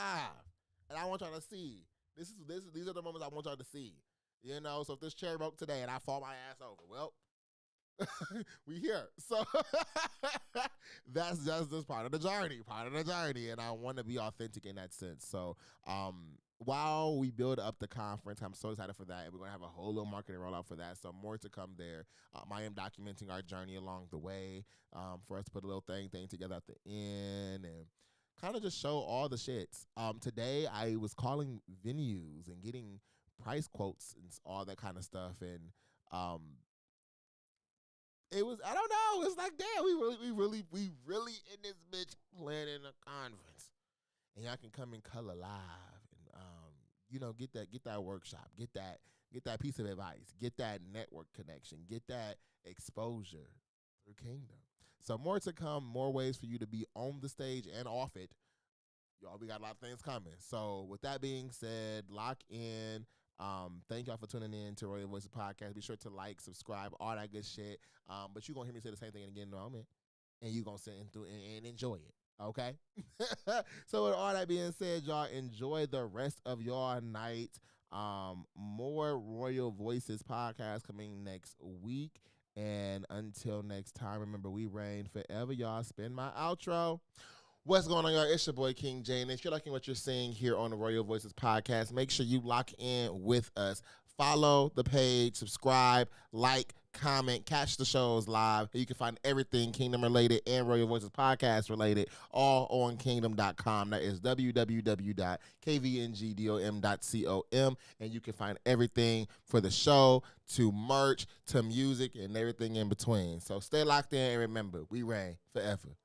And I want y'all to see. These are the moments I want y'all to see. So if this chair broke today and I fall my ass over, well, we here. So that's just part of the journey. And I want to be authentic in that sense. So, while we build up the conference, I'm so excited for that. And we're going to have a whole little marketing rollout for that. So more to come there. I am documenting our journey along the way for us to put a little thing together at the end and kind of just show all the shits. Today, I was calling venues and getting price quotes and all that kind of stuff. And it was, I don't know. It's like, damn, we really in this bitch planning a conference. And y'all can come and color live. Get that workshop, get that piece of advice, get that network connection, get that exposure through Kingdom. So more to come, more ways for you to be on the stage and off it. Y'all, we got a lot of things coming. So with that being said, lock in. Thank y'all for tuning in to Royal Voices Podcast. Be sure to like, subscribe, all that good shit. But you're going to hear me say the same thing again in a moment. And you're going to sit through and enjoy it. Okay? So with all that being said, y'all, enjoy the rest of your night. More Royal Voices podcast coming next week. And until next time, remember, we reign forever, y'all. Spin my outro. What's going on, y'all? It's your boy, King Jay. And if you're liking what you're seeing here on the Royal Voices podcast, make sure you lock in with us. Follow the page, subscribe, like, comment, catch the shows live. You can find everything Kingdom related and Royal Voices podcast related all on kingdom.com. That is www.kvngdom.com. And you can find everything for the show, to merch, to music, and everything in between. So stay locked in and remember, we reign forever.